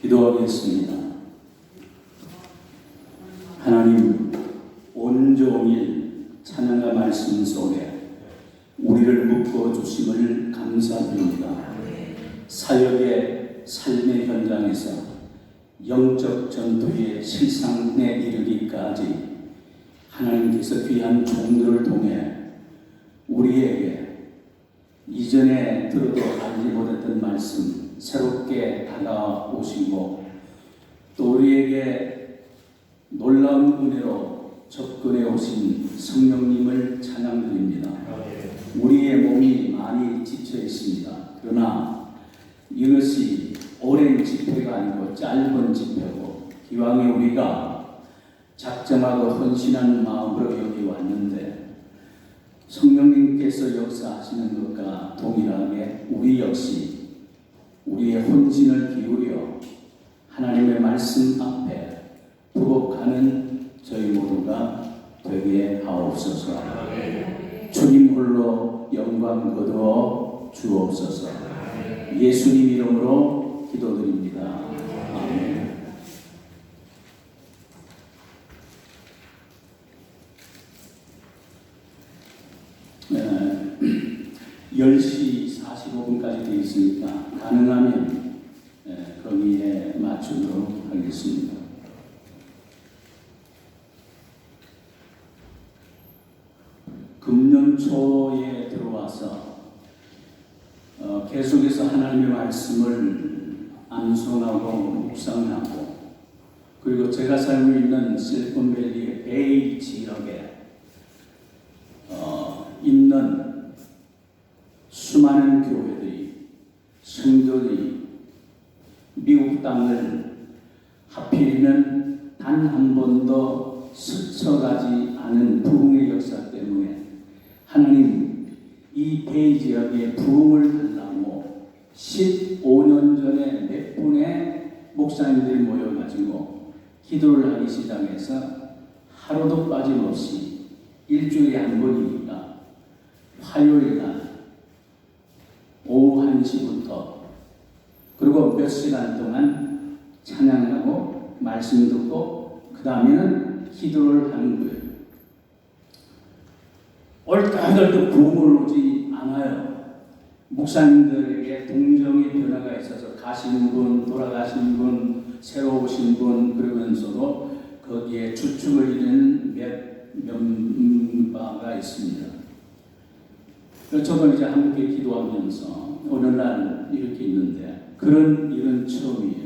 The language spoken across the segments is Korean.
기도하겠습니다. 하나님, 온종일 찬양과 말씀 속에 우리를 묶어 주심을 감사드립니다. 사역의 삶의 현장에서 영적 전투의 실상에 이르기까지 하나님께서 귀한 종들을 통해 우리에게 이전에 들어도 알지 못했던 말씀 새롭게 다가오시고 또 우리에게 놀라운 은혜로 접근해 오신 성령님을 찬양드립니다. 우리의 몸이 많이 지쳐 있습니다. 그러나 이것이 오랜 집회가 아니고 짧은 집회고 기왕에 우리가 작정하고 헌신한 마음으로 여기 왔는데 성령님께서 역사하시는 것과 동일하게 우리 역시 우리의 혼신을 기울여 하나님의 말씀 앞에 부복하는 저희 모두가 되게 하옵소서. 주님 홀로 영광 거두어 주옵소서. 예수님 이름으로 기도드립니다. 아멘. 10시 45분까지 되어 있으니까 가능하면 거기에 맞추도록 하겠습니다. 금년 초에 들어와서 계속해서 하나님의 말씀을 암송하고 묵상하고 그리고 제가 살고 있는 실리콘밸리의 베이 지역에 있는 수많은 교회들이 성도들이 미국 땅을 하필이면 단 한 번도 스쳐가지 않은 부흥의 역사 때문에 하나님 이 베이 지역에 부흥을 달라고 15년 전에 몇 분의 목사님들이 모여가지고 기도를 하기 시작해서 하루도 빠짐없이 일주일에 한 번이니까 화요일 날 오후 1시부터 그리고 몇 시간 동안 찬양하고 말씀 듣고 그 다음에는 기도를 하는 거예요. 올까들도 부흥을 오지 않아요. 목사님들에게 동정의 변화가 있어서 가신 분, 돌아가신 분, 새로 오신 분 그러면서도 거기에 주축을 이루는 몇 바가 있습니다. 그래서 저는 이제 함께 기도하면서 오늘날 이렇게 있는데 그런 일은 처음이에요.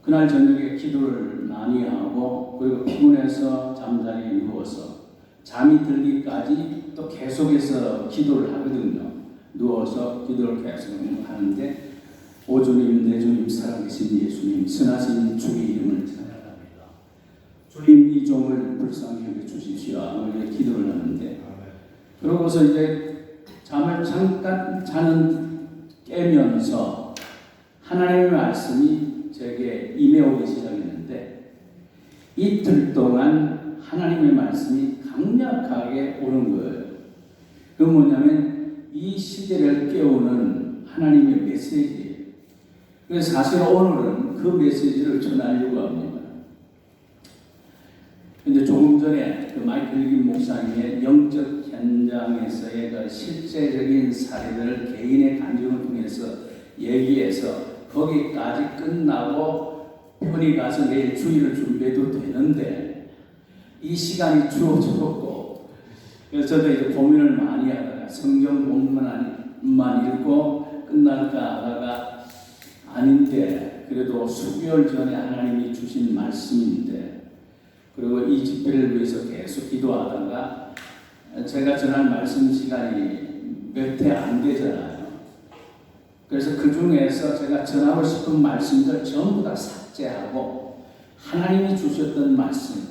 그날 저녁에 기도를 많이 하고 그리고 피곤해서 잠자리에 누워서 잠이 들기까지 또 계속해서 기도를 하거든요. 누워서 기도를 계속 하는데 오주님, 내주님, 살아계신 예수님, 선하신 주의 이름을 찬양합니다. 주님 이 종을 불쌍히 여겨 주십시오. 이렇게 기도를 하는데 그러고서 이제 잠을 잠깐 깨면서 하나님의 말씀이 제게 임해오기 시작했는데 이틀 동안 하나님의 말씀이 강력하게 오는 거예요. 그 뭐냐면 이 시대를 깨우는 하나님의 메시지예요. 그래서 사실 오늘은 그 메시지를 전하려고 합니다. 근데 조금 전에 그 마이클 김 목사님의 영적 현장에서의 그 실제적인 사례들을 개인의 간증을 통해서 얘기해서 거기까지 끝나고 편히 가서 내일 주일을 준비해도 되는데 이 시간이 주어졌고 그래서 저도 이제 고민을 많이 하다가 성경 본문만 읽고 끝날까 하다가 아닌데 그래도 수개월 전에 하나님이 주신 말씀인데 그리고 이 집회를 위해서 계속 기도하다가 제가 전할 말씀 시간이 몇 회 안 되잖아요. 그래서 그 중에서 제가 전하고 싶은 말씀들 전부 다 삭제하고 하나님이 주셨던 말씀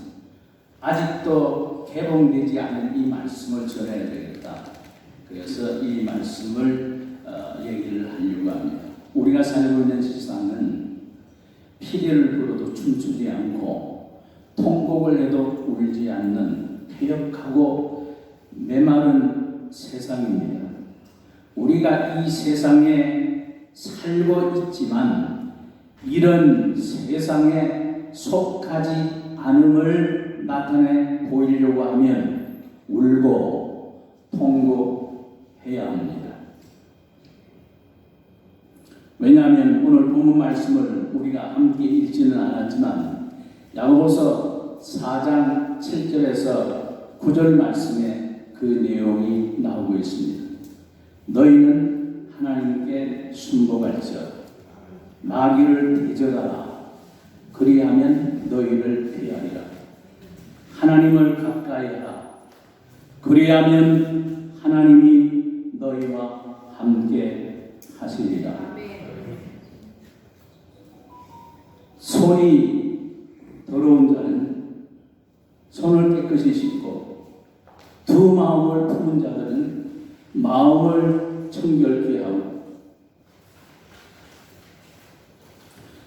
아직도 개봉되지 않은 이 말씀을 전해야 되겠다. 그래서 이 말씀을 얘기를 하려고 합니다. 우리가 살고 있는 세상은 피리를 불어도 춤추지 않고 통곡을 해도 울지 않는 폐역하고 메마른 세상입니다. 우리가 이 세상에 살고 있지만 이런 세상에 속하지 않음을 나타내 보이려고 하면 울고 통곡해야 합니다. 왜냐하면 오늘 본문 말씀을 우리가 함께 읽지는 않았지만 야고보서 4장 7절에서 9절 말씀에 그 내용이 나오고 있습니다. 너희는 하나님께 순복할지어다. 마귀를 대적하라. 그리하면 너희를 피하리라. 하나님을 가까이 하라. 그리하면 하나님이 너희와 함께 하시리라. 손이 더러운 자는 손을 깨끗이 씻고 두 마음을 품은 자들은 마음을 청결케 하고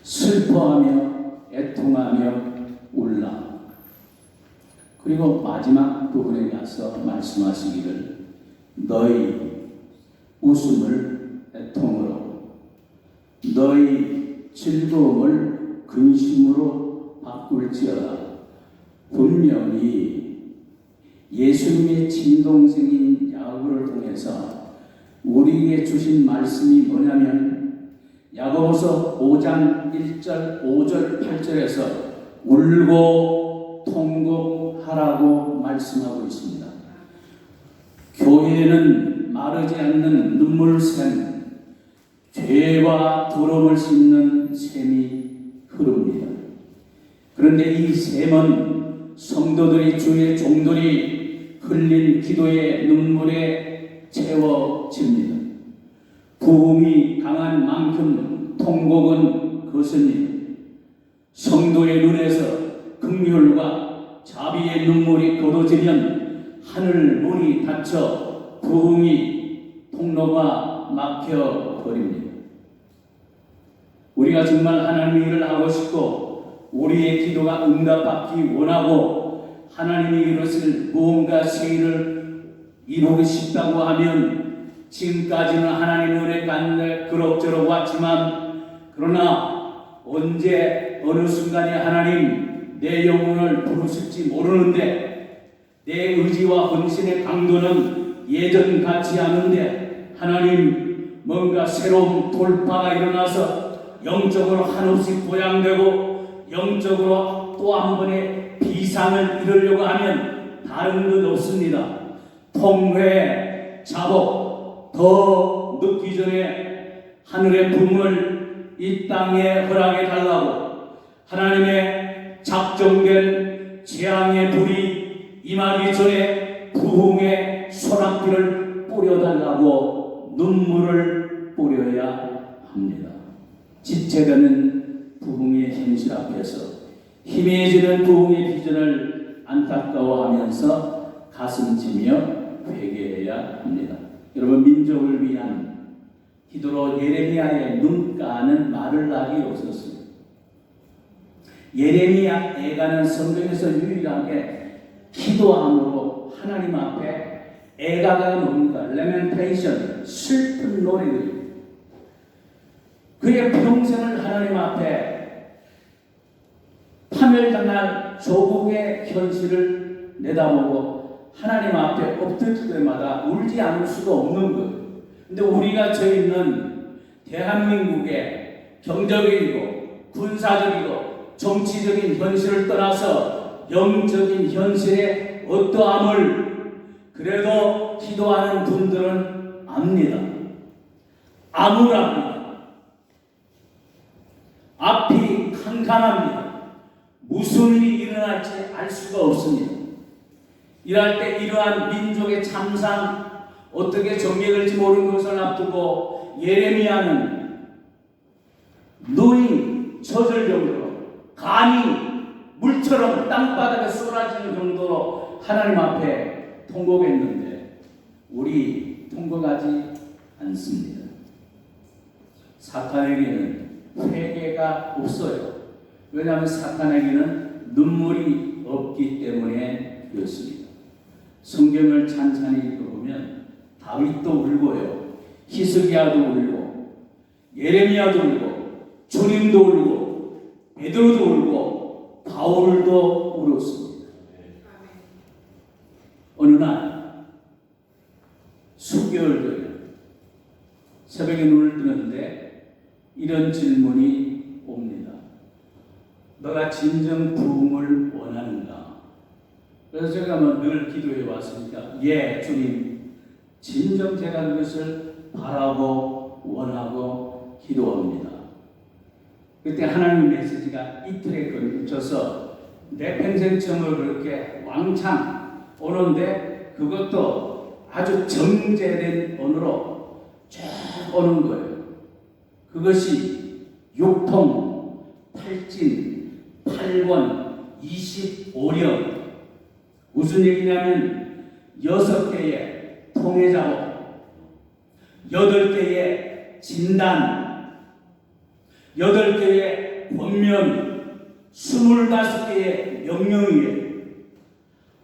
슬퍼하며 애통하며 울라. 그리고 마지막 부분에 가서 말씀하시기를 너희 웃음을 애통으로 너희 즐거움을 근심으로 바꿀지어다. 분명히 예수님의 친동생인 야고보를 통해서 우리에게 주신 말씀이 뭐냐면 야고보서 5장 1절, 5절, 8절에서 울고 통곡하라고 말씀하고 있습니다. 교회는 마르지 않는 눈물샘, 죄와 더러움을 씻는 샘이 흐릅니다. 그런데 이 샘은 성도들이 주의 종들이 흘린 기도의 눈물에 채워집니다. 부흥이 강한 만큼 통곡은 거셉니다. 성도의 눈에서 긍휼과 자비의 눈물이 거둬지면 하늘 문이 닫혀 부흥이 통로가 막혀 버립니다. 우리가 정말 하나님의 일을 하고 싶고 우리의 기도가 응답받기 원하고 하나님이 이루실 무언가 새 일을 이루고 싶다고 하면 지금까지는 하나님의 은혜 가운데 그럭저럭 왔지만 그러나 언제 어느 순간에 하나님 내 영혼을 부르실지 모르는데 내 의지와 헌신의 강도는 예전 같지 않은데 하나님 뭔가 새로운 돌파가 일어나서 영적으로 한없이 보양되고 영적으로 또 한 번의 비상을 이루려고 하면 다른 것 없습니다. 통회, 자복 더 늦기 전에 하늘의 붐을 이 땅에 허락해 달라고 하나님의 작정된 재앙의 불이 임하기 전에 부흥의 소낙비를 뿌려달라고 눈물을 뿌려야 합니다. 지체되는 부흥의 현실 앞에서 희미해지는 부흥의 비전을 안타까워하면서 가슴치며 회개해야 합니다. 여러분, 민족을 위한 기도로 예레미야의 눈가는 마를 낙이 없었습니다. 예레미야 애가는 성경에서 유일하게 기도함으로 하나님 앞에 애가가 뭡니까? 레멘테이션, 슬픈 노래들입니다. 그의 평생을 하나님 앞에 파멸당할 조국의 현실을 내다보고 하나님 앞에 엎드릴 때마다 울지 않을 수가 없는 거예요. 근데 우리가 저 있는 대한민국의 경제적이고 군사적이고 정치적인 현실을 떠나서 영적인 현실의 어떠함을 그래도 기도하는 분들은 압니다. 암울합니다. 앞이 캄캄합니다. 무슨 일이 일어날지 알 수가 없습니다. 이럴 때 이러한 민족의 참상 어떻게 정리될지 모르는 것을 앞두고 예레미야는 눈이 젖을 정도로 간이 물처럼 땅바닥에 쏟아지는 정도로 하나님 앞에 통곡했는데 우리 통곡하지 않습니다. 사탄에게는 회개가 없어요. 왜냐하면 사탄에게는 눈물이 없기 때문에 그렇습니다. 성경을 찬찬히 읽어보면 다윗도 울고요, 히스기야도 울고, 예레미야도 울고 주님도 울고 베드로도 울고 바울도 울었습니다. 어느 날 수개월 전에 새벽에 눈을 뜨는데 이런 질문이 옵니다. 너가 진정 부흥을 원하는가? 그래서 제가 늘 기도해 왔으니까 예 주님, 진정 제가 그것을 바라고 원하고 기도합니다. 그때 하나님 메시지가 이틀에 걸쳐서 내 평생점을 그렇게 왕창 오는데 그것도 아주 정제된 언어로 쭉 오는 거예요. 그것이 육통, 팔진, 8권, 25년. 무슨 얘기냐면 6개의 통해작업, 8개의 진단, 8개의 권면, 25개의 명령이에요.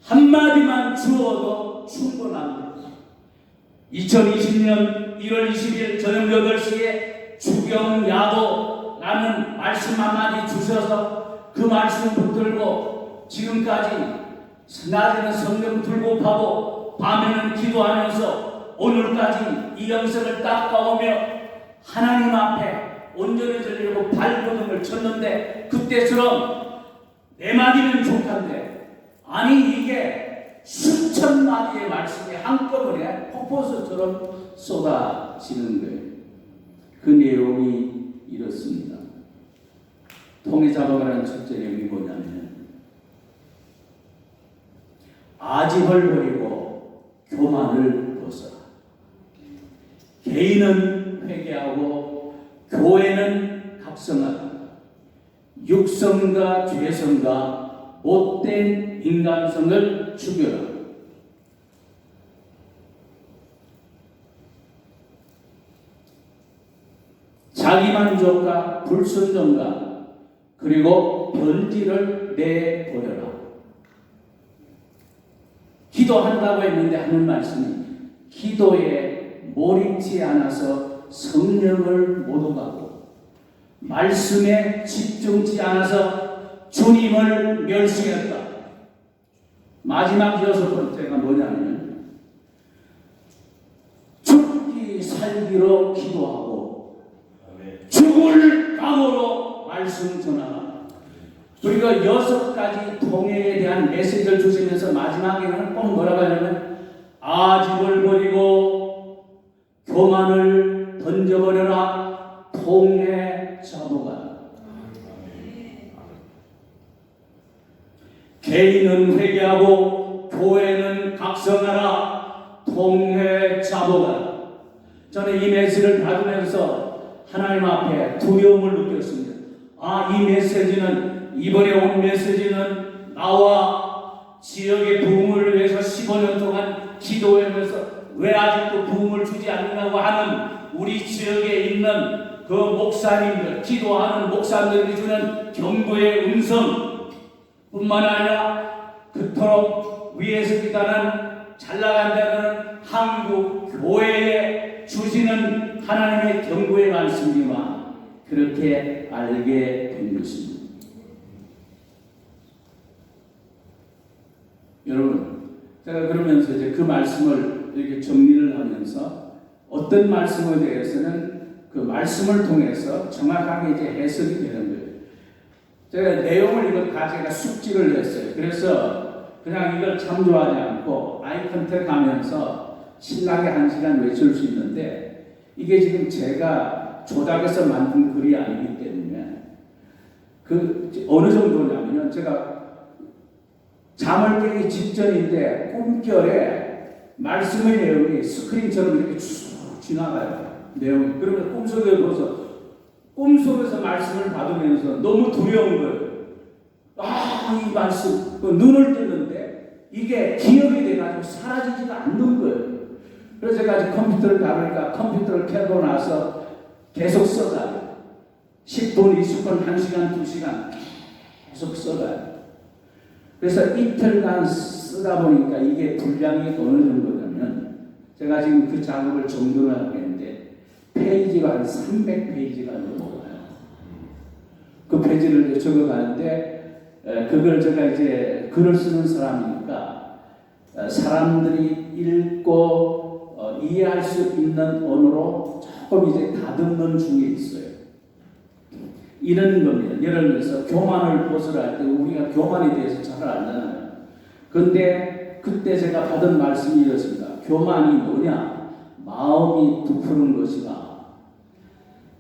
한마디만 주어도 충분합니다. 2020년 1월 20일 저녁 8시에 주경야도라는 말씀 한마디 주셔서 그 말씀 붙들고 지금까지 낮에는 성경 들고 파고 밤에는 기도하면서 오늘까지 이 영성을 닦아오며 하나님 앞에 온전해지려고 발버둥을 쳤는데 그때처럼 4마디는 족한데 아니 이게 수천 마디의 말씀이 한꺼번에 폭포수처럼 쏟아지는 거예요. 그 내용이 이렇습니다. 통해작업이라는 첫째 내용이 뭐냐면 아집을 버리고 교만을 벗어라. 개인은 회개하고 교회는 각성하라. 육성과 죄성과 못된 인간성을 죽여라. 자기만족과 불순종과 그리고 변질을 내버려라. 기도한다고 했는데 하는 말씀이 기도에 몰입지 않아서 성령을 못 오가고 말씀에 집중치 않아서 주님을 멸시했다. 마지막 6번째가 뭐냐면 죽기 살기로 기도하고 죽을 각오로 말씀 전하라. 우리가 6가지 통해에 대한 메시지를 주시면서 마지막에는 꼭 뭐라고 하냐면 아집을 버리고 교만을 던져버려라. 통해 잡아가. 개인은 회개하고 교회는 각성하라. 통해 잡아가. 저는 이 메시지를 받으면서 하나님 앞에 두려움을 느꼈습니다. 이 메시지는 이번에 온 메시지는 나와 지역의 부흥을 위해서 15년 동안 기도하면서 왜 아직도 부흥을 주지 않느냐고 하는 우리 지역에 있는 그 목사님들, 기도하는 목사님들이 주는 경고의 음성 뿐만 아니라 그토록 위에서 기다는 잘 나간다는 한국 교회에 주시는 하나님의 경고의 말씀이지만 그렇게 알게 된 것입니다. 여러분, 제가 그러면서 이제 그 말씀을 이렇게 정리를 하면서 어떤 말씀에 대해서는 그 말씀을 통해서 정확하게 이제 해석이 되는 거예요. 제가 내용을 이걸 다 제가 숙지를 했어요. 그래서 그냥 이걸 참조하지 않고 아이 컨택 하면서 신나게 1시간 외칠 수 있는데 이게 지금 제가 조작해서 만든 글이 아니기 때문에 그 어느 정도냐면요. 제가 잠을 깨기 직전인데 꿈결에 말씀의 내용이 스크린처럼 이렇게 쭉 지나가요. 내용이. 그러면 꿈속에 보면서 꿈속에서 말씀을 받으면서 너무 두려운 거예요. 이 말씀 눈을 뜨는데 이게 기억이 돼가지고 사라지지가 않는 거예요. 그래서 제가 아직 컴퓨터를 다루니까 컴퓨터를 켜고 나서 계속 써가요. 10분, 20분, 1시간, 2시간 계속 써가요. 그래서 이틀간 쓰다 보니까 이게 분량이 어느 정도냐면 제가 지금 그 작업을 정도로 하고 있는데 페이지가 한 300페이지가 넘어가요. 그 페이지를 적어가는데 그걸 제가 이제 글을 쓰는 사람이니까 사람들이 읽고 이해할 수 있는 언어로 조금 이제 다듬는 중에 있어요. 이런 겁니다. 예를 들어서 교만을 벗으라 할 때 우리가 교만에 대해서 잘 알잖아요. 그런데 그때 제가 받은 말씀이 이렇습니다. 교만이 뭐냐? 마음이 부푸는 것이다.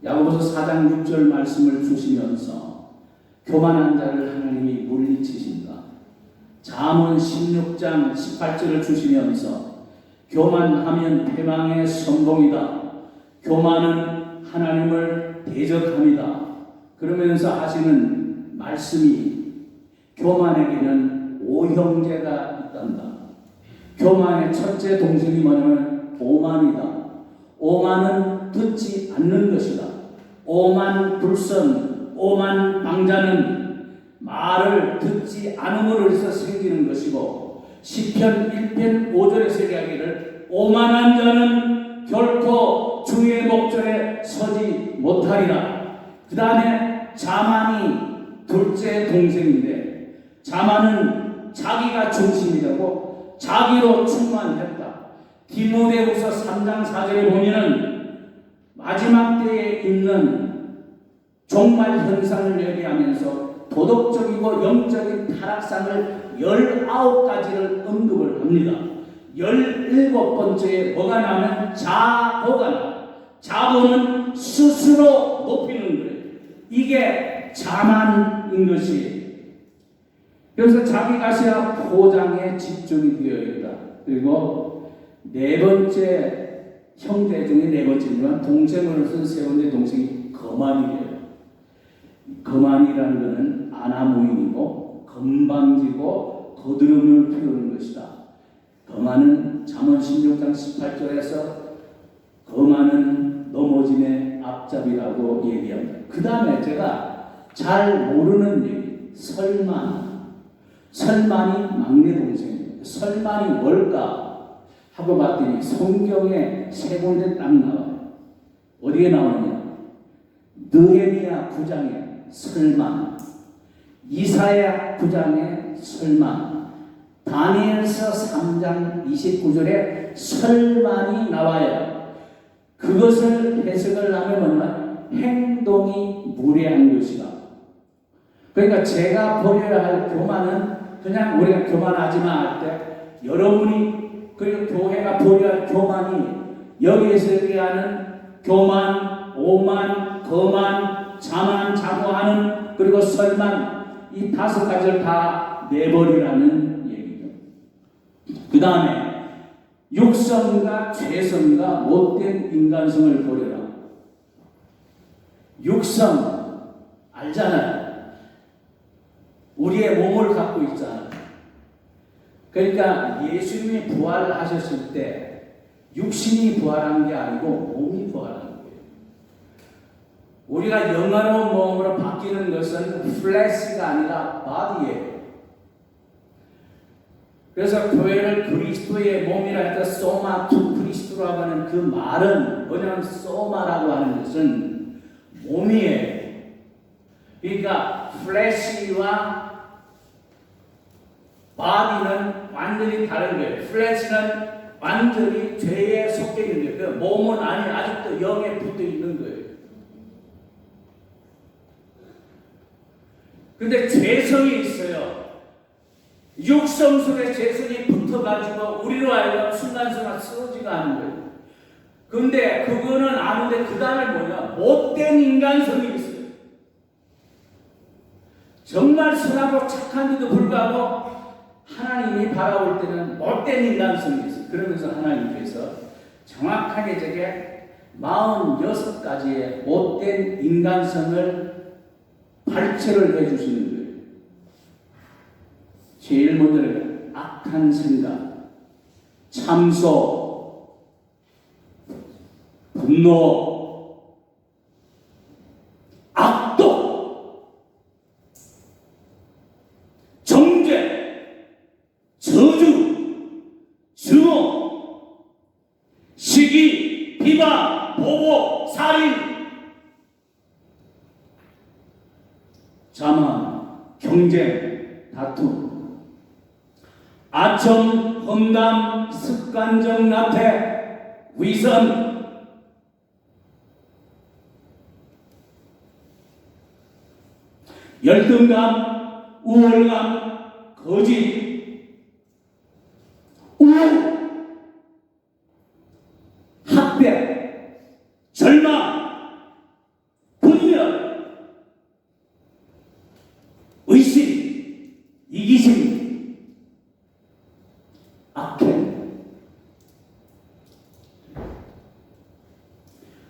야고보서 4장 6절 말씀을 주시면서 교만한 자를 하나님이 물리치신다. 잠언 16장 18절을 주시면서 교만하면 패망의 선봉이다. 교만은 하나님을 대적합니다. 그러면서 하시는 말씀이 교만에게는 오형제가 있단다. 교만의 첫째 동생이 뭐냐면 오만이다. 오만은 듣지 않는 것이다. 오만 불선, 오만 방자는 말을 듣지 않음으로 해서 생기는 것이고 시편 1편 5절에서 이야기를 오만한 자는 결코 주의 목전에 서지 못하리라. 그 다음에 자만이 둘째 동생인데 자만은 자기가 중심이라고 자기로 충만했다. 디모데후서 3장 4절에 보면은 마지막 때에 있는 종말 현상을 얘기하면서 도덕적이고 영적인 타락상을 19가지를 언급을 합니다. 17번째에 뭐가 나면 자보가 나. 자보는 스스로 높이는 거예요. 이게 자만인 것이. 그래서 자기 가시와 포장에 집중이 되어 있다. 그리고 네 번째 형제 중에 네 번째지만 동생으로서는 세 번째 동생이 거만이에요. 거만이라는 것은 아나무인이고 건방지고 거드름을 피우는 것이다. 거만은 잠언 16장 18절에서 거만은 넘어짐의 앞잡이라고 얘기합니다. 그 다음에 제가 잘 모르는 얘기, 설만이 막내 동생입니다. 설만이 뭘까 하고 봤더니 성경에 세 군데 딱 나와요. 어디에 나오냐? 느헤미야 9장에 설만, 이사야 9장에 설만, 다니엘서 3장 29절에 설만이 나와요. 그것을 해석을 하면 행동이 무례한 것이다. 그러니까 제가 버려야 할 교만은 그냥 우리가 교만하지 마 할 때 여러분이 그리고 교회가 버려야 할 교만이 여기에서 얘기하는 교만, 오만, 거만, 자만, 자고하는 그리고 설만 이 5가지를 다 내버리라는 얘기죠. 그 다음에 육성과 죄성과 못된 인간성을 버려라. 육성 알잖아요. 우리의 몸을 갖고 있잖아요. 그러니까 예수님이 부활하셨을 때 육신이 부활한 게 아니고 몸이 부활한 거예요. 우리가 영화로운 몸으로 바뀌는 것은 플래시가 아니라 바디예요. 그래서 교회를 그리스도의 몸이라 해서 소마 투 그리스도라고 하는 그 말은 뭐냐면 소마라고 하는 것은 몸이에요. 그러니까 플래시와 바디는 완전히 다른 거예요. 플래시는 완전히 죄에 속해 있는 거예요. 그 몸은 아니 아직도 영에 붙어 있는 거예요. 근데 죄성이 있어요. 육성 속에 죄성이 붙어가지고 우리로 하여금 순간순간 쓰러지가 않는 거예요. 근데 그거는 아는데 그 다음에 뭐냐? 못된 인간성이 있어요. 정말 선하고 착한데도 불구하고 하나님이 바라볼 때는 못된 인간성이 있어요. 그러면서 하나님께서 정확하게 저게 46가지의 못된 인간성을 발표를 해주시는 거예요. 제일 먼저는 악한 생각, 참소, 분노, 악독, 정죄, 저주, 증오, 시기, 비방, 보복, 살인, 자만, 경쟁, 다툼, 아첨, 험담, 습관적 나태, 위선, 열등감, 우월감, 거짓, 우울, 학대, 절망, 분열, 의심, 이기심, 악행,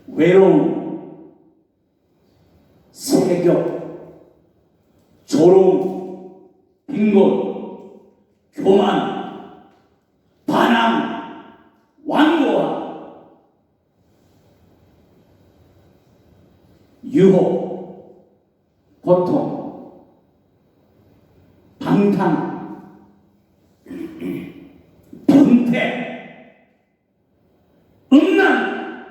외로움, 세격, 조롱, 빈곤, 교만, 반항, 완고함, 유혹, 고통, 방탕, 병태, 음란,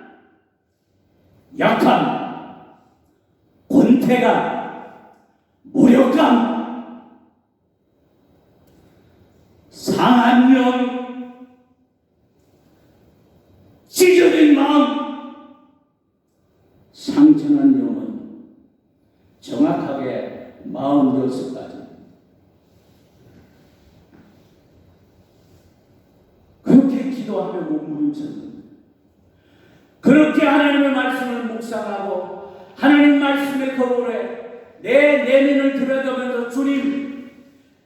약함, 권태감, 무력감, 상한 영, 찢어진 마음, 상처난 영은 정확하게 46가지. 그렇게 기도하며 몸부림쳤는데, 그렇게 하나님의 말씀을 묵상하고 하나님 말씀의 거울에 내 내면을 들여다보면서 주님,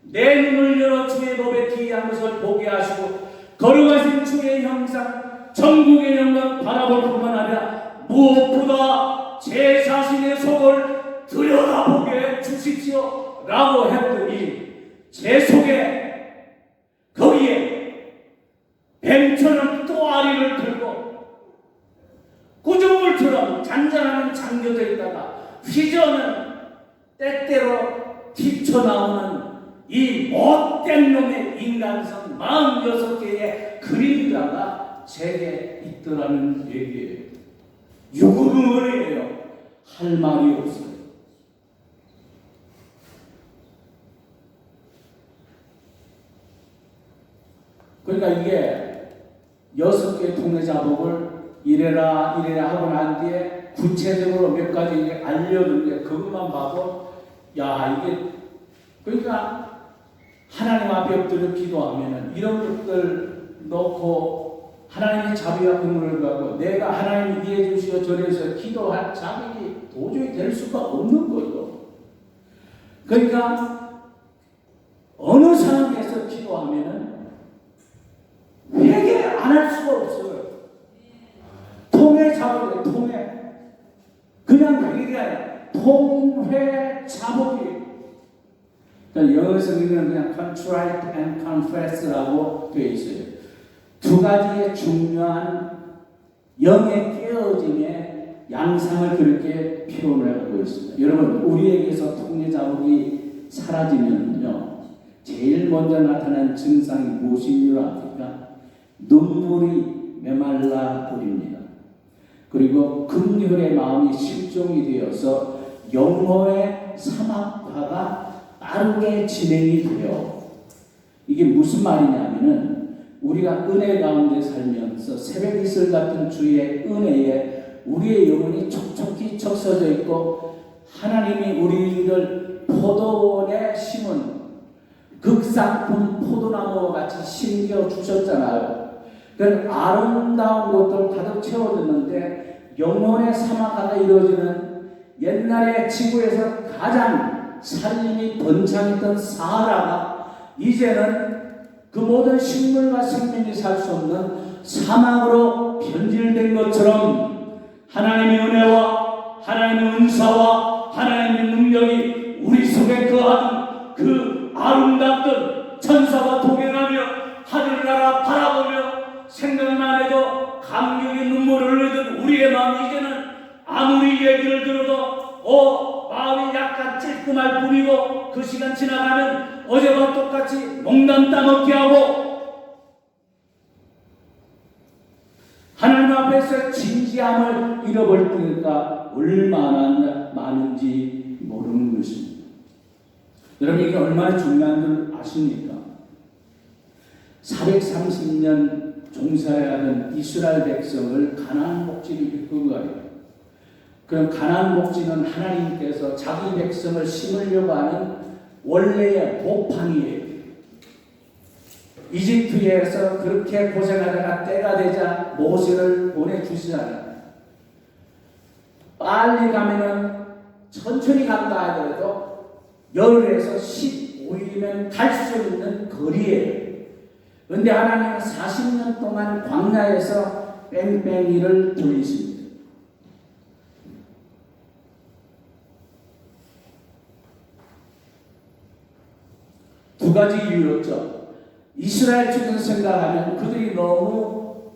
내 눈을 열어 주의 법에 기이한 것을 보게 하시고 거룩하신 주의 형상, 천국의 영광 바라볼 뿐만 아니라 무엇보다 제 자신의 속을 들여다보게 주십시오 라고 했더니 제 속에 거기에 뱀처럼 또아리를 들고 구조물처럼 잔잔하는 잠겨져 있다가 휘저는 때때로 튀쳐나오는 이 못된 놈의 인간성 46개의 그림자가 제게 있더라는 얘기예요. 유구무원이에요. 할 말이 없어요. 그러니까 이게 6개 통해자복을 이래라 하고 난 뒤에 구체적으로 몇 가지 알려드는데 그것만 봐도 야 이게 그러니까 하나님 앞에 엎드려 기도하면은 이런 것들 놓고 하나님의 자비와 긍휼을 받고 내가 하나님 이해 주시어 저래서 기도할 자격이 도저히 될 수가 없는 거죠. 그러니까 어느 상황에서 기도하면은 회개 안 할 수가 없어요. 통회 자복이에요. 통회. 그냥 회개가 아니라 통회 자복이에요. 그러니까 영어 성경은 그냥 contrite and confess라고 되어 있어요. 두 가지의 중요한 영의 깨어짐의 양상을 그렇게 표현을 하고 있습니다. 여러분, 우리에게서 통회 자복이 사라지면요, 제일 먼저 나타나는 증상이 무엇인 줄 압니까? 눈물이 메말라 버립니다. 그리고 긍휼의 마음이 실종이 되어서 영혼의 사막화가 빠르게 진행이 돼요. 이게 무슨 말이냐면은 우리가 은혜 가운데 살면서 새벽 이슬 같은 주의 은혜에 우리의 영혼이 촉촉히 적셔져 있고 하나님이 우리를 포도원에 심은 극상품 포도나무와 같이 심겨주셨잖아요. 그 아름다운 것들 가득 채워졌는데 영혼의 사막화가 이루어지는 옛날에 지구에서 가장 살림이 번창했던 사하라가 이제는 그 모든 식물과 생명이 살 수 없는 사막으로 변질된 것처럼 하나님의 은혜와 하나님의 은사와 하나님의 능력이 우리 속에 거하는 그 아름답던 천사와 동행하며 하늘나라 바라보며 생각만 해도 감격의 눈물을 흘리던 우리의 마음이 이제는 아무리 얘기를 들어도 마음이 약간 찔끔할 뿐이고 그 시간 지나가면 어제와 똑같이 농담 따먹게 하고 하나님 앞에서 진지함을 잃어버릴 때가 얼마나 많은지 모르는 것입니다. 여러분, 이게 얼마나 중요한 줄 아십니까? 430년 종사하던 이스라엘 백성을 가나안 목지로 이끌고 가요. 그럼 가나안 목지는 하나님께서 자기 백성을 심으려고 하는 원래의 복판이에요. 이집트에서 그렇게 고생하다가 때가 되자 모세를 보내주시잖아요. 빨리 가면은 천천히 간다 하더라도 열흘에서 15일이면 갈 수 있는 거리예요. 그런데 하나님은 40년 동안 광야에서 뺑뺑이를 돌리십니다. 두 가지 이유였죠. 이스라엘 쪽에서 생각하면 그들이 너무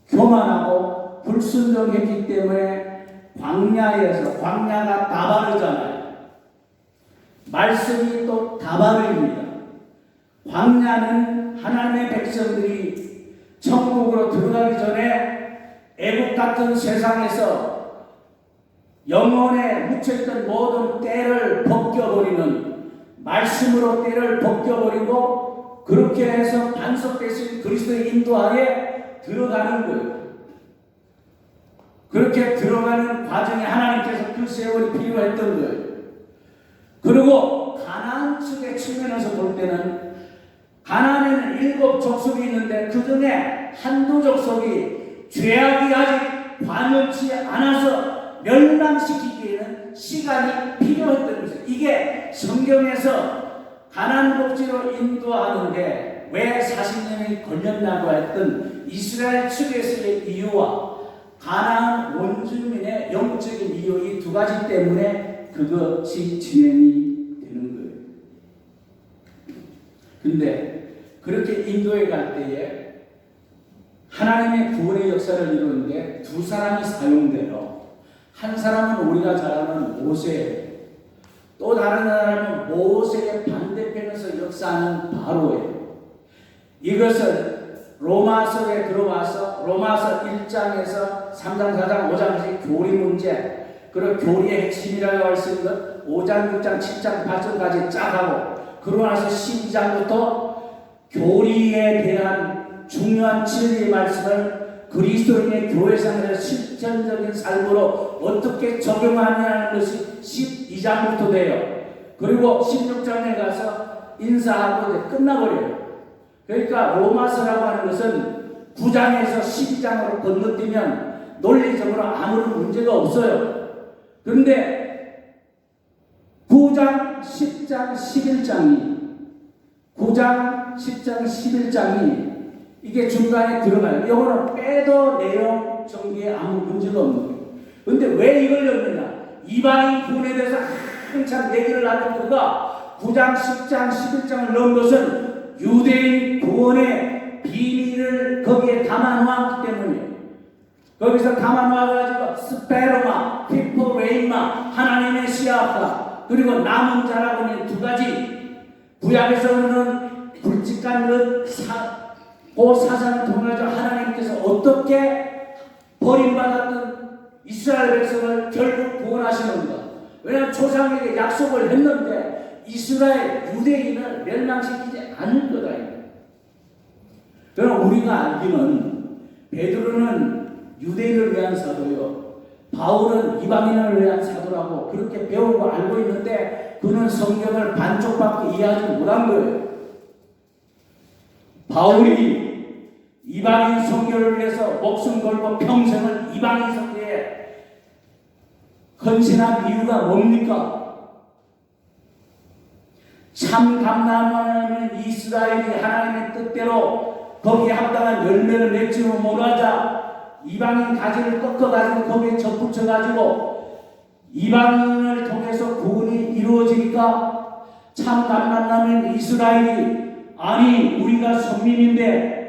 교만하고 불순종했기 때문에 광야가 다바르잖아요. 말씀이 또 다바르입니다. 광야는 하나님의 백성들이 천국으로 들어가기 전에 애국 같은 세상에서 영혼에 묻혀있던 모든 때를 벗겨버리는, 말씀으로 때를 벗겨버리고 그렇게 해서 반석되신 그리스도의 인도하에 들어가는 거예요. 그렇게 들어가는 과정에 하나님께서 그 세월이 필요했던 거예요. 그리고 가나안 측의 측면에서 볼 때는 가나안에는 7 족속이 있는데 그 중에 한두 족속이 죄악이 아직 관여치 않아서 멸망시키기에는 시간이 필요했던 것이죠. 이게 성경에서 가나안 복지로 인도하는데 왜 40년이 걸렸냐고 했던 이스라엘 측에서의 이유와 가나안 원주민의 영적인 이유, 이 두 가지 때문에 그것이 진행이 되는 거예요. 근데 그렇게 인도에 갈 때에 하나님의 구원의 역사를 이루는데 두 사람이 사용돼요. 한 사람은 우리가 잘 아는 모세예요. 또 다른 사람은 모세의 반대편에서 역사하는 바로예요. 이것을 로마서에 들어와서 로마서 1장에서 3장, 4장, 5장까지 교리 문제, 그리고 교리의 핵심이라고 할 수 있는 것 5장, 6장, 7장, 8장까지 쫙하고 그러고 나서 12장부터 교리에 대한 중요한 진리의 말씀을 그리스도인의 교회생활의 실천적인 삶으로 어떻게 적용하느냐는 것이 12장부터 돼요. 그리고 16장에 가서 인사하고 끝나버려요. 그러니까 로마서라고 하는 것은 9장에서 12장으로 건너뛰면 논리적으로 아무런 문제가 없어요. 그런데 9장, 10장, 11장이 9장, 10장, 11장이 이게 중간에 들어가요. 이거는 빼도 내용 전개에 아무 문제가 없는 거예요. 그런데 왜 이걸 넣느냐? 이방인 구원에 대해서 한참 얘기를 하던 그가 9장, 10장, 11장을 넣은 것은 유대인 구원의 비밀을 거기에 담아놓았기 때문이에요. 거기서 담아놓아가지고 스페르마, 피포레이마, 하나님의 시아파, 그리고 남은 자라고 하는 두 가지 구약에서는 굵직한 그 사상을 통해서 하나님께서 어떻게 버림받았던 이스라엘 백성을 결국 구원하시는가. 왜냐하면 조상에게 약속을 했는데 이스라엘 유대인을 멸망시키지 않을 거다. 그럼 우리가 알기는 베드로는 유대인을 위한 사도요, 바울은 이방인을 위한 사도라고 그렇게 배우고 알고 있는데 그는 성경을 반쪽밖에 이해하지 못한 거예요. 바울이 이방인 선교를 위해서 목숨 걸고 평생을 이방인 선교에 헌신한 이유가 뭡니까? 참 감사하는 이스라엘이 하나님의 뜻대로 거기에 합당한 열매를 맺지 못하자 이방인 가지를 꺾어가지고 거기에 접붙여가지고 이방인을 통해서 구원이 이루어지니까 참 감사하는 이스라엘이 아니 우리가 선민인데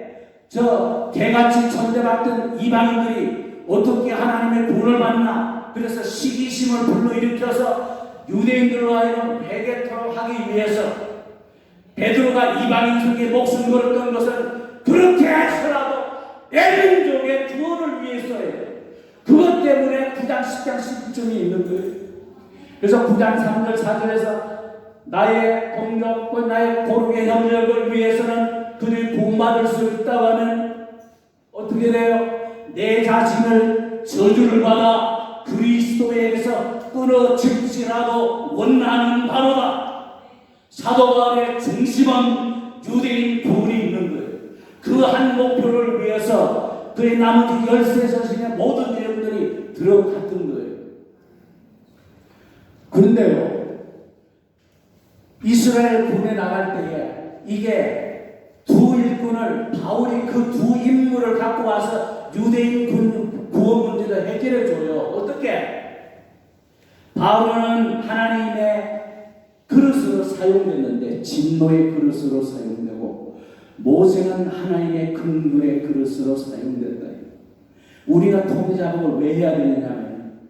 저 개같이 천대받던 이방인들이 어떻게 하나님의 구원을 받나. 그래서 시기심을 불러일으켜서 유대인들로 하여금 회개토록 하기 위해서 베드로가 이방인 속에 목숨 걸었던 것은 그렇게 해서라도 내 민족의 구원을 10장 11절이 있는 거예요. 그래서 9장 3절 4절에서 나의 공격과 나의 고르게 협력을 위해서는 그들이 구원받을 수 있다고 하면 어떻게 돼요? 내 자신을 저주를 받아 그리스도에게서 끊어질지라도 원하는 바로다. 사도 바울의 중심은 유대인 구원이 있는 거예요. 그 한 목표를 위해서 그의 나머지 13서신의 모든 내용들이 들어갔던 거예요. 그런데요, 이스라엘 군에 나갈 때에 이게 두 일꾼을 바울이 그 두 인물을 갖고 와서 유대인 군 구원 문제를 해결해 줘요. 어떻게? 바울은 하나님의 그릇으로 사용됐는데 진노의 그릇으로 사용되고, 모세는 하나님의 긍휼의 그릇으로 사용된다. 우리가 통제작업을 왜 해야 되느냐면,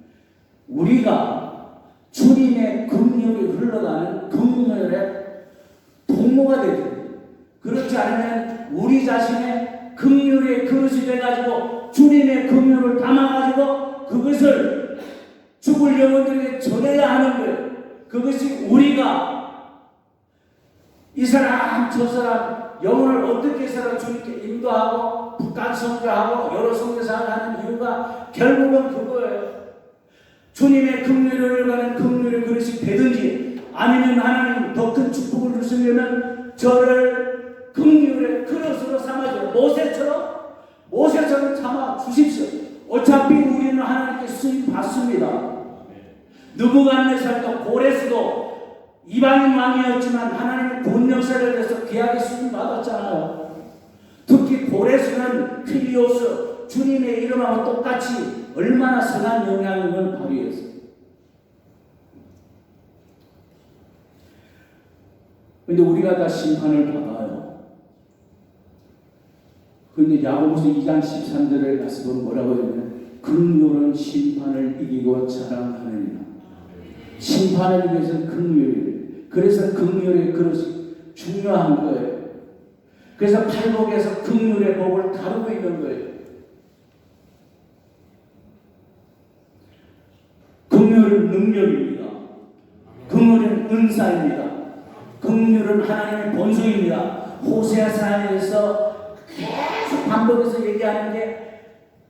우리가 주님의 긍휼이 흘러가는 긍휼의 통로가 되죠. 그렇지 않으면 우리 자신의 긍휼의 그릇이 돼가지고 주님의 긍휼을 담아가지고 그것을 죽을 영혼들에게 전해야 하는 거예요. 그것이 우리가 이 사람 저 사람 영혼을 어떻게 해서 주님께 인도하고 북한 선교하고 여러 선교사를 하는 이유가 결국은 그거예요. 주님의 긍휼을 가는 긍휼의 그릇이 되든지, 아니면 하나님 더 큰 축복을 주시려면 저를 긍휼의 그릇으로 삼아줘. 모세처럼 삼아 주십시오. 어차피 우리는 하나님께 쓰임 받습니다. 느부갓네살도 고레스도 이방인 왕이었지만 하나님의 구원 역사를 해서 귀하게 쓰임 받았잖아요. 특히 고레스는 퀴리오스 주님의 이름하고 똑같이 얼마나 선한 영향력을 발휘했어요. 근데 우리가 다 심판을 받아요. 근데 야고보서 2장 13절에 가서 보면 뭐라고 하냐면, 긍휼은 심판을 이기고 자랑하느니라. 심판을 위해서는 긍휼이에요. 그래서 긍휼의 그릇이 중요한 거예요. 그래서 팔복에서 긍휼의 법을 다루고 있는 거예요. 긍휼은 능력입니다. 긍휼은 은사입니다. 긍휼은 하나님의 본성입니다. 호세아서에서 계속 반복해서 얘기하는 게,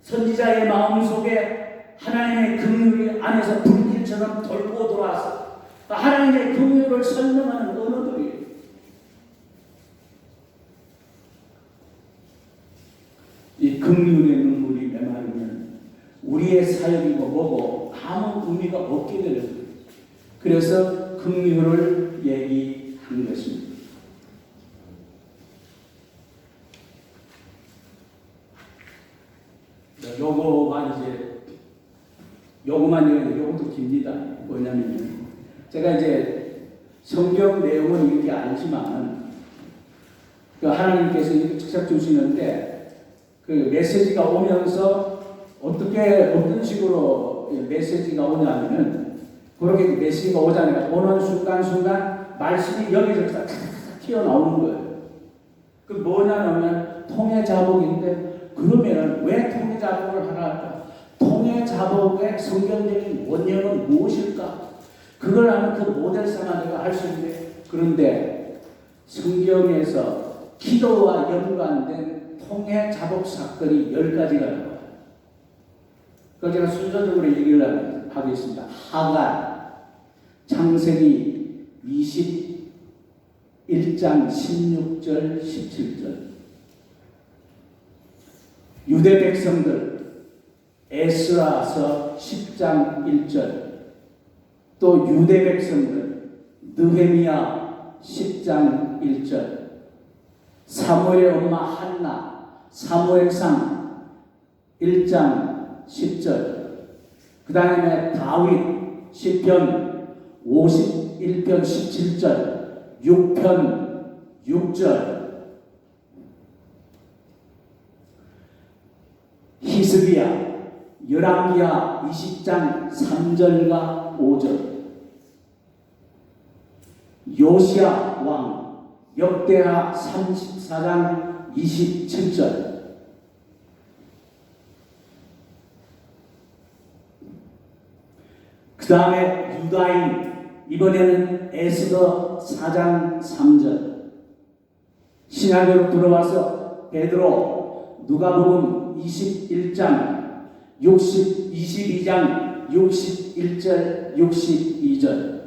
선지자의 마음속에 하나님의 긍휼이 안에서 불길처럼 돌고 들어와서 하나님의 긍휼을 설명하는 언어들이에요. 이 긍휼의 눈물이 메마르면 우리의 사역이고 뭐고 아무 의미가 없게 되는 거예요. 그래서 긍휼을 얘기한 것입니다. 요것도 깁니다. 뭐냐면, 제가 이제 성경 내용은 이렇게 알지만, 그 하나님께서 이렇게 직접 주시는데, 그 메시지가 오면서 어떤 식으로 메시지가 오냐면은, 그렇게 메시지가 오잖아요. 오는 순간 말씀이 여기저기서 튀어나오는 거예요. 그 뭐냐면 통해자복인데, 그러면은 왜 통해자복을 하나 할까? 통해자복의 성경적인 원형은 무엇일까? 그걸 하면 그 모델 상하가 할 수 있는데, 그런데 성경에서 기도와 연관된 통해자복 사건이 10가지가 나와요. 그걸 제가 순서적으로 얘기를 하겠습니다. 하갈, 창세기 21장 16절 17절. 유대 백성들, 에스라서 10장 1절. 또 유대 백성들, 느헤미야 10장 1절. 사무엘의 엄마 한나, 사무엘상 1장 10절. 그 다음에 다윗 시편 51편 17절, 6편 6절. 히스기야 열왕기하 20장 3절과 5절. 요시야 왕 역대하 34장 27절. 다음에 유다인, 이번에는 에스더 4장 3절. 신약으로 들어와서 베드로, 누가복음 21장 22장 61절 62절.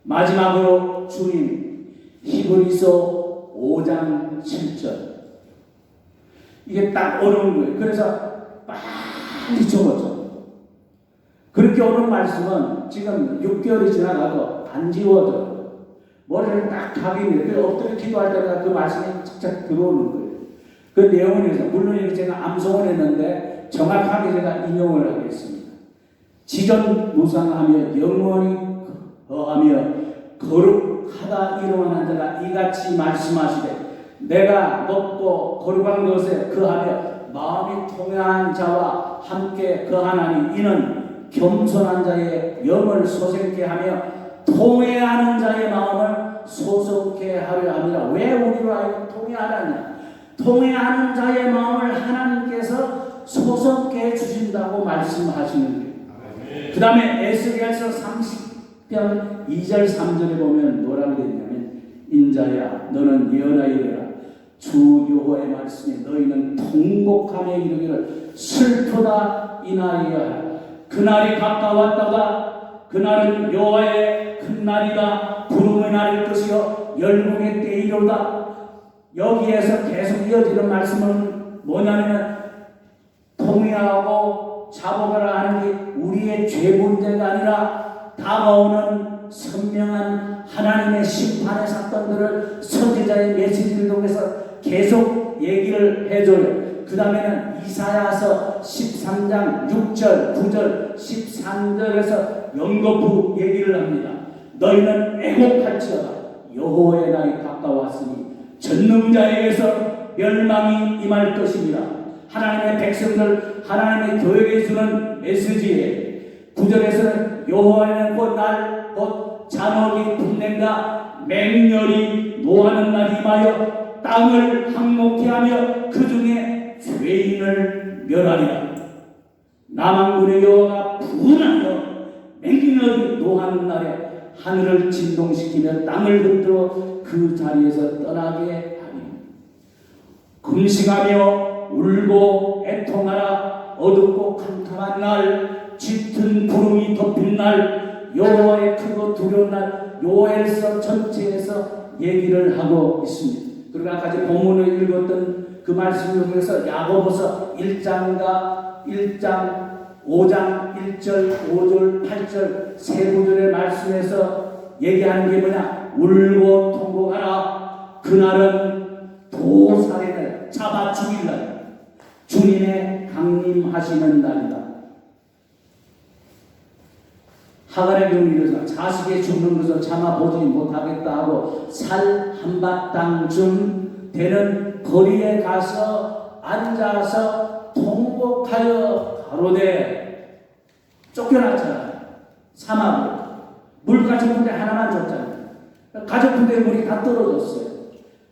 마지막으로 주님, 히브리서 5장 7절. 이게 딱 어려운 거예요. 그래서 빨리 적어줘. 그렇게 오는 말씀은 지금 6개월이 지나가도 안 지워져요. 머리를 딱 각인해요. 그래서 엎드려 기도할 때마다 그 말씀이 착착 들어오는 거예요. 그 내용을 해서, 물론 이거 제가 암송을 했는데 정확하게 제가 인용을 하겠습니다. 지전무상하며 영원히 거하며 거룩하다 이루어난 자가 이같이 말씀하시되, 내가 먹고 거룩한 것에 거하며 마음이 통해한 자와 함께 거하나니 이는 겸손한 자의 영을 소생케 하며 통해하는 자의 마음을 소성케 하려 함이라. 왜 우리로 하여금 통해하라냐? 통해하는 자의 마음을 하나님께서 소성케 해주신다고 말씀하시는 거예요. 그 다음에 에스겔서 30편 2절 3절에 보면 뭐라고 되냐면, 인자야 너는 예언하여 이르라. 주 여호와의 말씀에 너희는 통곡하며 이르기를 슬프다 인하여라. 그날이 가까웠다가 그날은 여호와의 큰 날이다. 부름의 날일 것이요 열국의 때이로다. 여기에서 계속 이어지는 말씀은 뭐냐면, 통회하고 자복하라 하는 게 우리의 죄 문제가 아니라 다가오는 선명한 하나님의 심판의 사건들을 선지자의 메시지를 통해서 계속 얘기를 해줘요. 그 다음에는 이사야서 13장 6절 9절 13절에서 연거푸 얘기를 합니다. 너희는 애곡할지어다. 여호와의 날이 가까웠으니 전능자에게서 멸망이 임할 것입니다. 하나님의 백성들, 하나님의 교회에 주는 메시지에 9절에서는 여호와의 날 곧 잔혹이 분냄과 맹렬히 노하는 날이 임하여 땅을 항목케 하며 그 중에 죄인을 멸하리라. 남한군의 여호와가 분하여 맹렬히 노하는 날에 하늘을 진동시키며 땅을 흔들어 그 자리에서 떠나게 하니, 금식하며 울고 애통하라. 어둡고 캄캄한 날, 짙은 구름이 덮인 날, 여호와의 크고 두려운 날, 요엘서 전체에서 얘기를 하고 있습니다. 그리고 아까 본문을 읽었던 그 말씀을 통해서 야고보서 1장 5장 1절 5절 8절 세 구절의 말씀에서 얘기하는 게 뭐냐? 울고 통곡하라. 그날은 도살의 잡아 죽일 날, 주님의 강림하시는 날이다. 하갈의 경우에서 자식이 죽는 것을 참아보지 못하겠다 하고 살 한바탕쯤 되는 거리에 가서 앉아서 통곡하여 가로되, 쫓겨났잖아요. 사막으로 물가진 군대 하나만 줬잖아요. 가족 군대 물이 다 떨어졌어요.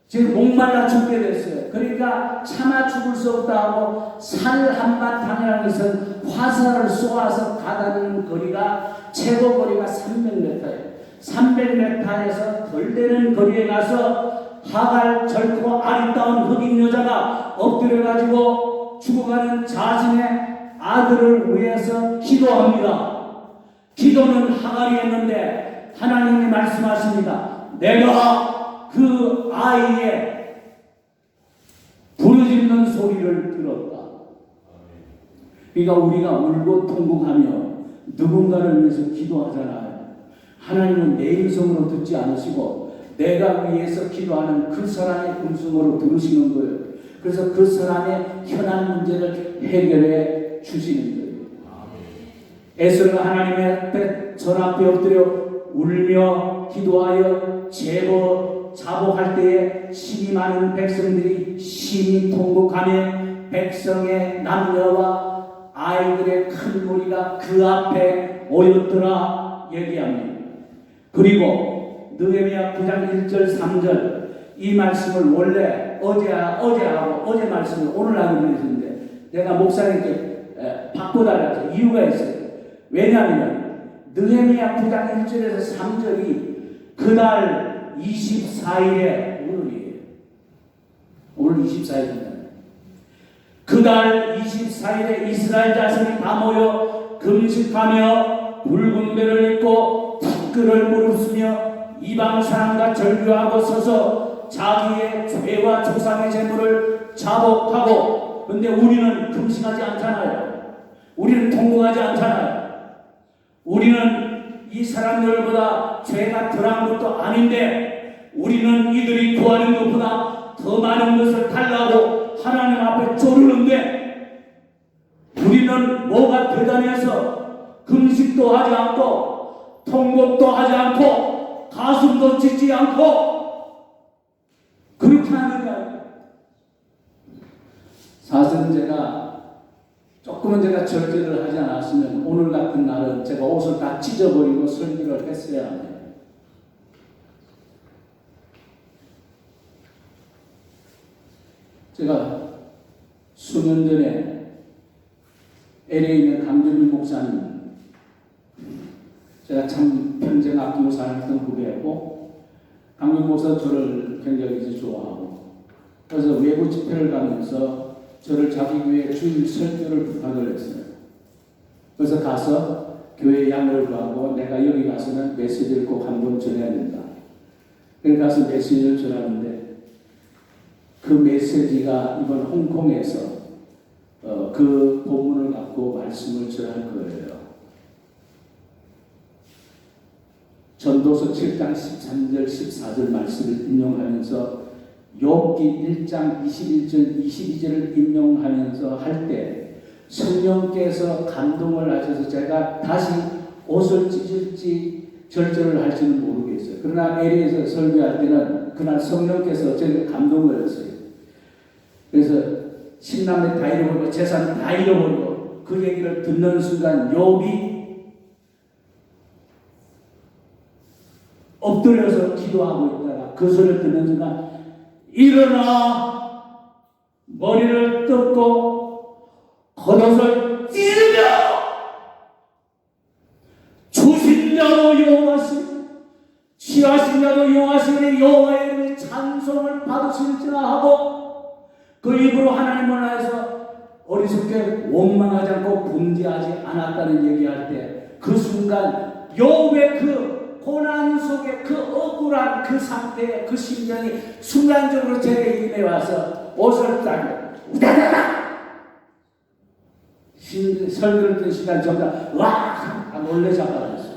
지금 목말라 죽게 됐어요. 그러니까 참아 죽을 수 없다 하고 살 한바탕이라는 것은 화살을 쏘아서 가다니는 거리가 최고 거리가 300m예요. 300m에서 덜 되는 거리에 가서 하갈 젊고 아름다운 흑인 여자가 엎드려가지고 죽어가는 자신의 아들을 위해서 기도합니다. 기도는 하갈이 했는데 하나님이 말씀하십니다. 내가 그 아이의 부르짖는 소리를 들었다. 그러니까 우리가 울고 통곡하며 누군가를 위해서 기도하잖아요. 하나님은 내 음성으로 듣지 않으시고 내가 위해서 기도하는 그 사람의 음성으로 들으시는 거예요. 그래서 그 사람의 현안 문제를 해결해 주시는 거예요. 에스더가 하나님의 앞에 전 앞에 엎드려 울며 기도하여 자복할 때에 심히 많은 백성들이 심히 통곡하며 백성의 남녀와 아이들의 큰 무리가 그 앞에 모였더라 얘기합니다. 그리고 느헤미야 9장 1절 3절 이 말씀을 원래 어제 말씀을 오늘 하고 있는데 내가 목사님께 바꿔달라고 이유가 있어요. 왜냐하면 느헤미야 9장 1절에서 3절이 그날 24일에 오늘이에요. 오늘 24일입니다. 그날 24일에 이스라엘 자손이 다 모여 금식하며 붉은 배를 입고 티끌을 무릅쓰며 이방 사람과 절규하고 서서 자기의 죄와 조상의 재물을 자복하고. 근데 우리는 금식하지 않잖아요. 우리는 통곡하지 않잖아요. 우리는 이 사람들보다 죄가 덜한 것도 아닌데 우리는 이들이 구하는 것보다 더 많은 것을 달라고 하나님 앞에 조르는데 우리는 뭐가 대단해서 금식도 하지 않고 통곡도 하지 않고 가슴도 찢지 않고 그렇게 하는 게 아니에요. 사실은 조금은 제가 절제를 하지 않았으면 오늘 같은 날은 제가 옷을 다 찢어버리고 설교를 했어야 합니다. 제가 수년 전에 LA에 있는 강준일 목사님, 제가 참 평생 아끼고 살았던 후배였고 강준일 목사 저를 굉장히 좋아하고 그래서 외부 집회를 가면서 저를 자기 교회 주일 설교를 부탁을 했어요. 그래서 가서 교회 양을 구하고 내가 여기 가서는 메시지를 꼭 한번 전해야 된다. 그래서 가서 메시지를 전하는데 그 메시지가 이번 홍콩에서 그 본문을 갖고 말씀을 전할 거예요. 전도서 7장 13절 14절 말씀을 인용하면서 욥기 1장 21절 22절을 인용하면서 할 때 성령께서 감동을 하셔서 제가 다시 옷을 찢을지 절절을 할지는 모르겠어요. 그러나 LA에서 설교할 때는 그날 성령께서 저를 감동을 했어요. 그래서 신남에 다 잃어버리고 재산 다 잃어버리고 그 얘기를 듣는 순간 욥이 엎드려서 기도하고 있다가 그 소리를 듣는 순간 일어나 머리를 뜯고 겉옷을 찢으며 주신 자도 여호와시니 취하신 자도 여호와시니 여호와의 이름의 찬송을 받으실지라 하고 그 입으로 하나님을 위해서 어리석게 원망하지 않고 분지하지 않았다는 얘기할 때 그 순간 욥의 그 고난 속에 그 억울한 그 상태의 그 심정이 순간적으로 제 입에 와서 옷을 따고 우다다다 설교를 듣는 시간 전에 와 놀래 잡아놨어요.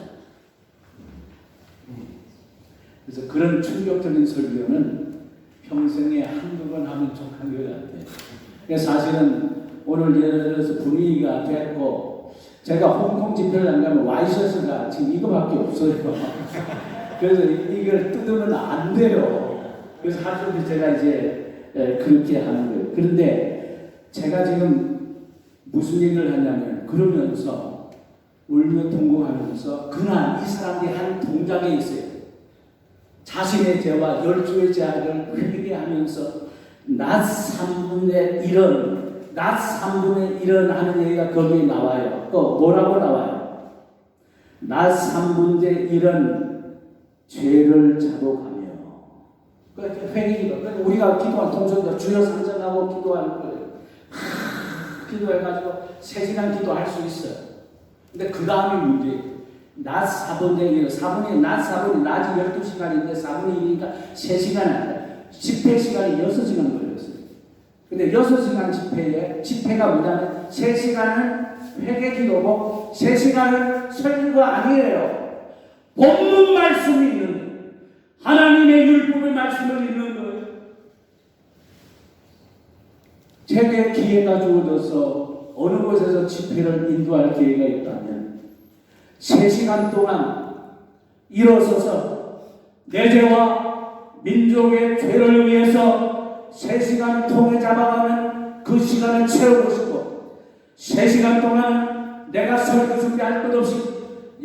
그래서 그런 충격적인 설교는 평생에 한두 번 하면 족한 것 같아요. 그래서 사실은 오늘 예를 들어서 분위기가 됐고 제가 홍콩 집회를 안 가면 와이셔츠가 지금 이거밖에 없어요. 그래서 이걸 뜯으면 안 돼요. 그래서 하루도 제가 이제 그렇게 하는 거예요. 그런데 제가 지금 무슨 얘기를 하냐면 그러면서 울며 통곡하면서 그날 이 사람들이 한 동작에 있어요. 자신의 죄와 열주의 죄악을 회개하면서 낮 3분의 1은 하는 얘기가 거기에 나와요. 또 뭐라고 나와요? 낮 3분의 1은 죄를 자복하며. 그러니까 회개가. 그러니까 우리가 기도한 통성도 주여 상전하고 기도하는 거예요. 기도해가지고 3시간 기도할 수 있어요. 근데 그 다음이 문제예요. 낮 4분의 1, 낮 4분이 낮이 12시간인데 4분의 1이니까 3시간, 집회 시간이 6시간 걸렸어요. 근데 6시간 집회가 뭐냐면 3시간은 회개 기도고 3시간은 설교가 아니에요. 본문 말씀이 있는 거예요. 하나님의 율법의 말씀을 읽는 거예요. 제게 기회가 주어져서 어느 곳에서 집회를 인도할 기회가 있다면 3시간 동안 일어서서 내 죄와 민족의 죄를 위해서 3시간 통에 잡아가는 그 시간을 채우고 싶고 3시간 동안 내가 설교 준비할 것 없이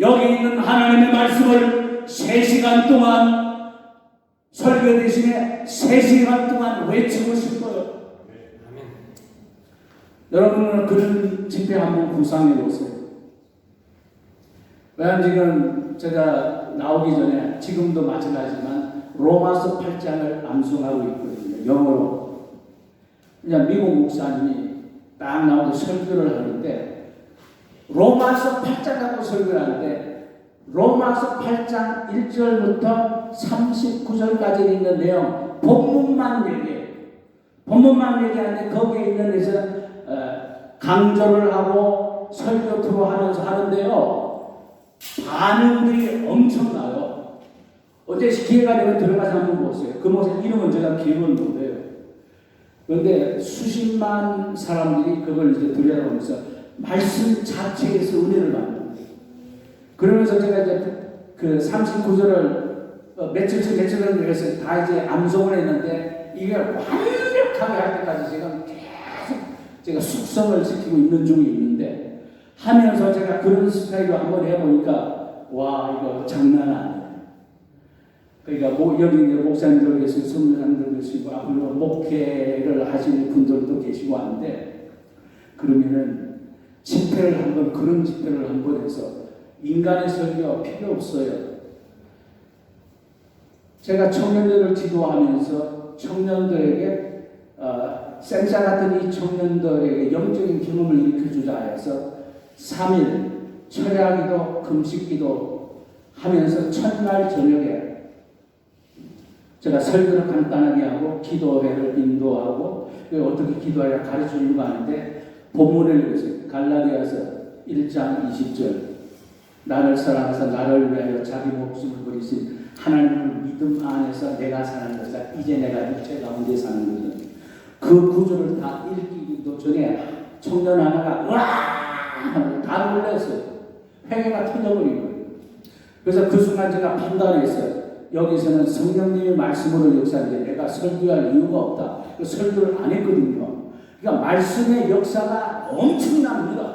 여기 있는 하나님의 말씀을 3시간 동안 설교 대신에 3시간 동안 외치고 싶어요. 여러분은 그런 집회 한번 구상해 보세요. 왜냐하면 지금 제가 나오기 전에 지금도 마찬가지지만 로마서 8장을 암송하고 있거든요. 영어로. 그냥 미국 목사님이 딱 나오고 설교를 하는데 로마서 8장 갖고 설교를 하는데 로마서 8장 1절부터 39절까지 있는 내용 본문만 얘기해요. 본문만 얘기하는데 거기에 있는 데서 강조를 하고 설교 투로 하면서 하는데요. 반응들이 엄청나요. 어제 기회가 되면 들어가서 한번 보세요. 그 목사 이름은 제가 기억은 못해요. 그런데 수십만 사람들이 그걸 이제 들여다보면서 말씀 자체에서 은혜를 받는 거예요. 그러면서 제가 이제 그 39절을 며칠을 그래서 다 이제 암송을 했는데 이게 완벽하게 할 때까지 지금 계속 제가 숙성을 시키고 있는 중에 있는데 하면서 제가 그런 스타일로 한번 해보니까 와 이거 장난 아니에요. 그러니까 여기 이제 목사님들 계시고 선교사님들 계시고 앞으로 목회를 하시는 분들도 계시고 하는데 그러면은 집회를 한번 그런 집회를 한번 해서 인간의 설교가 필요 없어요. 제가 청년들을 지도하면서 청년들에게 생사 같은 이 청년들에게 영적인 경험을 일으켜주자 해서 3일 철야기도 금식기도 하면서 첫날 저녁에 제가 설교를 간단하게 하고 기도회를 인도하고 어떻게 기도해야 가르쳐주고 하는데 본문을 읽으세요. 갈라디아서 1장 20절 나를 사랑하사 나를 위하여 자기 목숨을 버리신 하나님을 믿음 안에서 내가 사는 것이다. 이제 내가 육체 가운데 사는 것은 그 구절을 다 읽기도 전에 청년 하나가 으아! 다 놀랐어요. 회개가 터져버린 거예요. 그래서 그 순간 제가 판단했어요. 여기서는 성령님의 말씀으로 역사인데 내가 설교할 이유가 없다. 설교를 안 했거든요. 그러니까 말씀의 역사가 엄청납니다.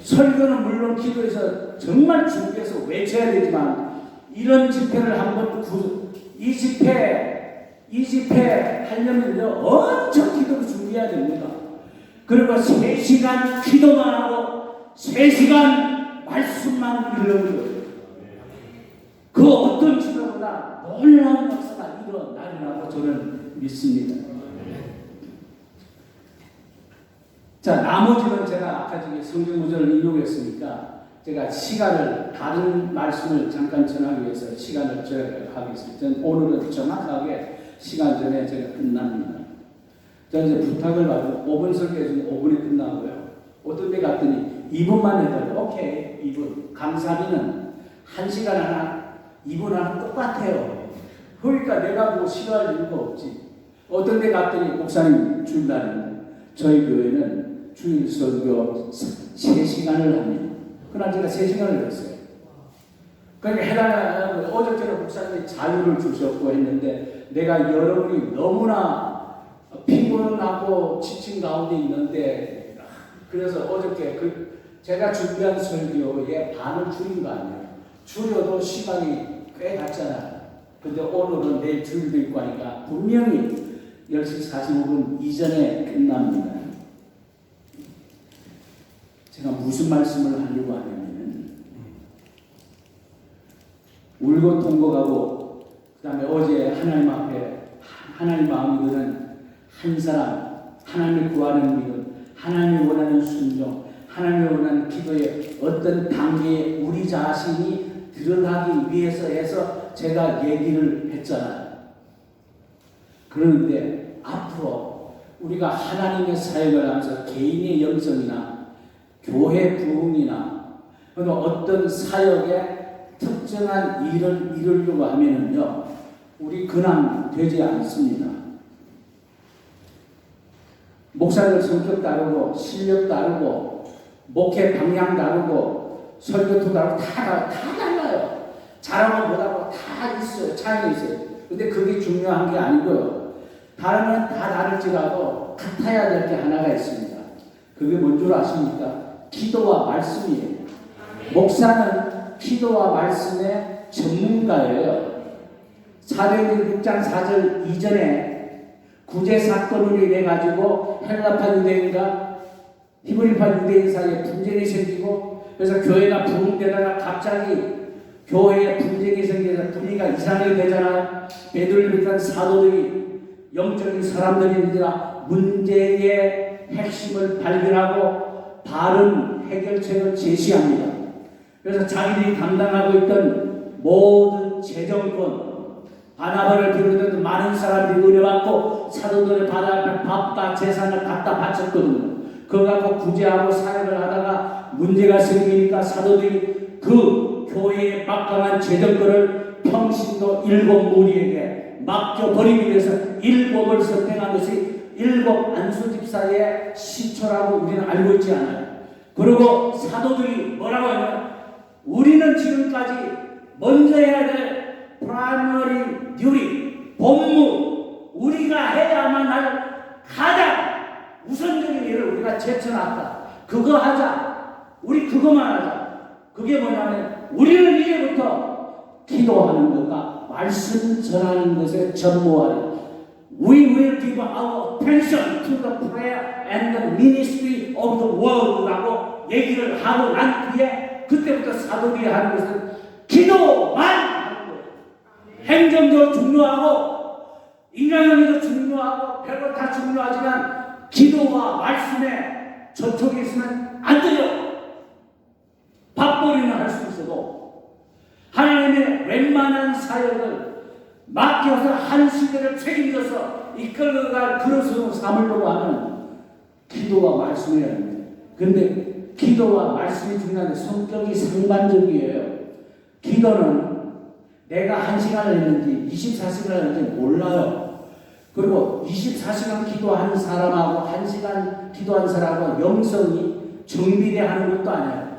설교는 물론 기도해서 정말 준비해서 외쳐야 되지만 이런 집회를 한번 이 집회 하려면 엄청 기도를 준비해야 됩니다. 그리고 3시간 기도만 하고 3시간 말씀만 읽는 거예요. 그 어떤 집회보다 놀라운 역사가 일어나리라고 저는 믿습니다. 자, 나머지는 제가 아까 성경 구절을 인용했으니까 제가 시간을 다른 말씀을 잠깐 전하기 위해서 시간을 절약하겠습니다. 오늘은 정확하게 시간 전에 제가 끝납니다. 저 이제 부탁을 받고 5분 설교해주면 5분에 끝나고요. 어떤 데 갔더니 2분만 해달라고. 오케이, 2분. 강사비는 1시간 하나, 2분 하나 똑같아요. 그러니까 내가 뭐 싫어할 이유가 없지. 어떤 데 갔더니 목사님 주일날입니다. 저희 교회는 주일 설교 3시간을 합니다. 그날 제가 3시간을 했어요. 그러니까 해달라는 어저께는 목사님이 자유를 주셨고 했는데 내가 여러분이 너무나 피곤하고 지친 가운데 있는데 그래서 어저께 제가 준비한 설교에 반을 줄인 거 아니에요. 줄여도 시간이 꽤 갔잖아요. 근데 오늘은 내일 주일도 있고 하니까 분명히 10시 45분 이전에 끝납니다. 제가 무슨 말씀을 하려고 하냐면 울고 통곡하고 그 다음에 어제 하나님 앞에 하나님 마음이 드는 한 사람, 하나님을 구하는 믿음, 하나님이 원하는 순종, 하나님이 원하는 기도의 어떤 단계에 우리 자신이 들어가기 위해서 해서 제가 얘기를 했잖아요. 그런데 앞으로 우리가 하나님의 사역을 하면서 개인의 영성이나 교회 부흥이나 어떤 사역에 특정한 일을 이루려고 하면은요, 우리 근황 되지 않습니다. 목사들 성격 다르고 실력 다르고 목회 방향 다르고 설교도 다르고 다 달라요. 잘하고 못하고 다 있어요. 차이가 있어요. 근데 그게 중요한 게 아니고요. 다르면 다 다를지라도 같아야 될 게 하나가 있습니다. 그게 뭔 줄 아십니까? 기도와 말씀이에요. 목사는 기도와 말씀의 전문가예요. 사도행전 6장 4절 이전에 구제 사건으로 인해 가지고 헬라파 유대인과 히브리파 유대인 사이에 분쟁이 생기고 그래서 교회가 부흥되다가 갑자기 교회에 분쟁이 생겨서 분위기가 이상하게 되잖아요. 베드로를 비롯한 사도들이 영적인 사람들이니까 문제의 핵심을 발견하고 바른 해결책을 제시합니다. 그래서 자기들이 담당하고 있던 모든 재정권, 바나바를 비롯해서 많은 사람들이 은혜받고 사도들의 바다 밥과 재산을 갖다 바쳤거든요. 그거 갖고 구제하고 사역을 하다가 문제가 생기니까 사도들이 그 교회의 막강한 재정권을 평신도 7무리에게 맡겨버리기 위해서 7을 선택한 것이 7 안수집사의 시초라고 우리는 알고 있지 않아요. 그리고 사도들이 뭐라고 하냐면 우리는 지금까지 먼저 해야 될 프라이머리 듀리, 본무, 우리가 해야만 할 가장 우선적인 일을 우리가 제쳐놨다. 그거 하자. 우리 그거만 하자. 그게 뭐냐면 우리는 이제부터 기도하는 것과 말씀 전하는 것에 전무하라. We will give our attention to the prayer and the ministry of the world 라고 얘기를 하고 난 뒤에 그때부터 사도들이 하는 것은 기도만 하는 거예요. 행정도 중요하고 인간관계도 중요하고 별거 다 중요하지만 기도와 말씀에 접촉이 있으면 안 돼요. 밥벌이는 할 수 있어도 하나님의 웬만한 사역을 맡겨서 한 시대를 책임져서 이끌어갈 그릇으로 삼으려고 하는 기도와 말씀이에요. 그런데 기도와 말씀이 중요한데 성격이 상반적이에요. 기도는 내가 1시간을 했는지 24시간을 했는지 몰라요. 그리고 24시간 기도한 사람하고 1시간 기도한 사람하고 영성이 정비례하는 것도 아니에요.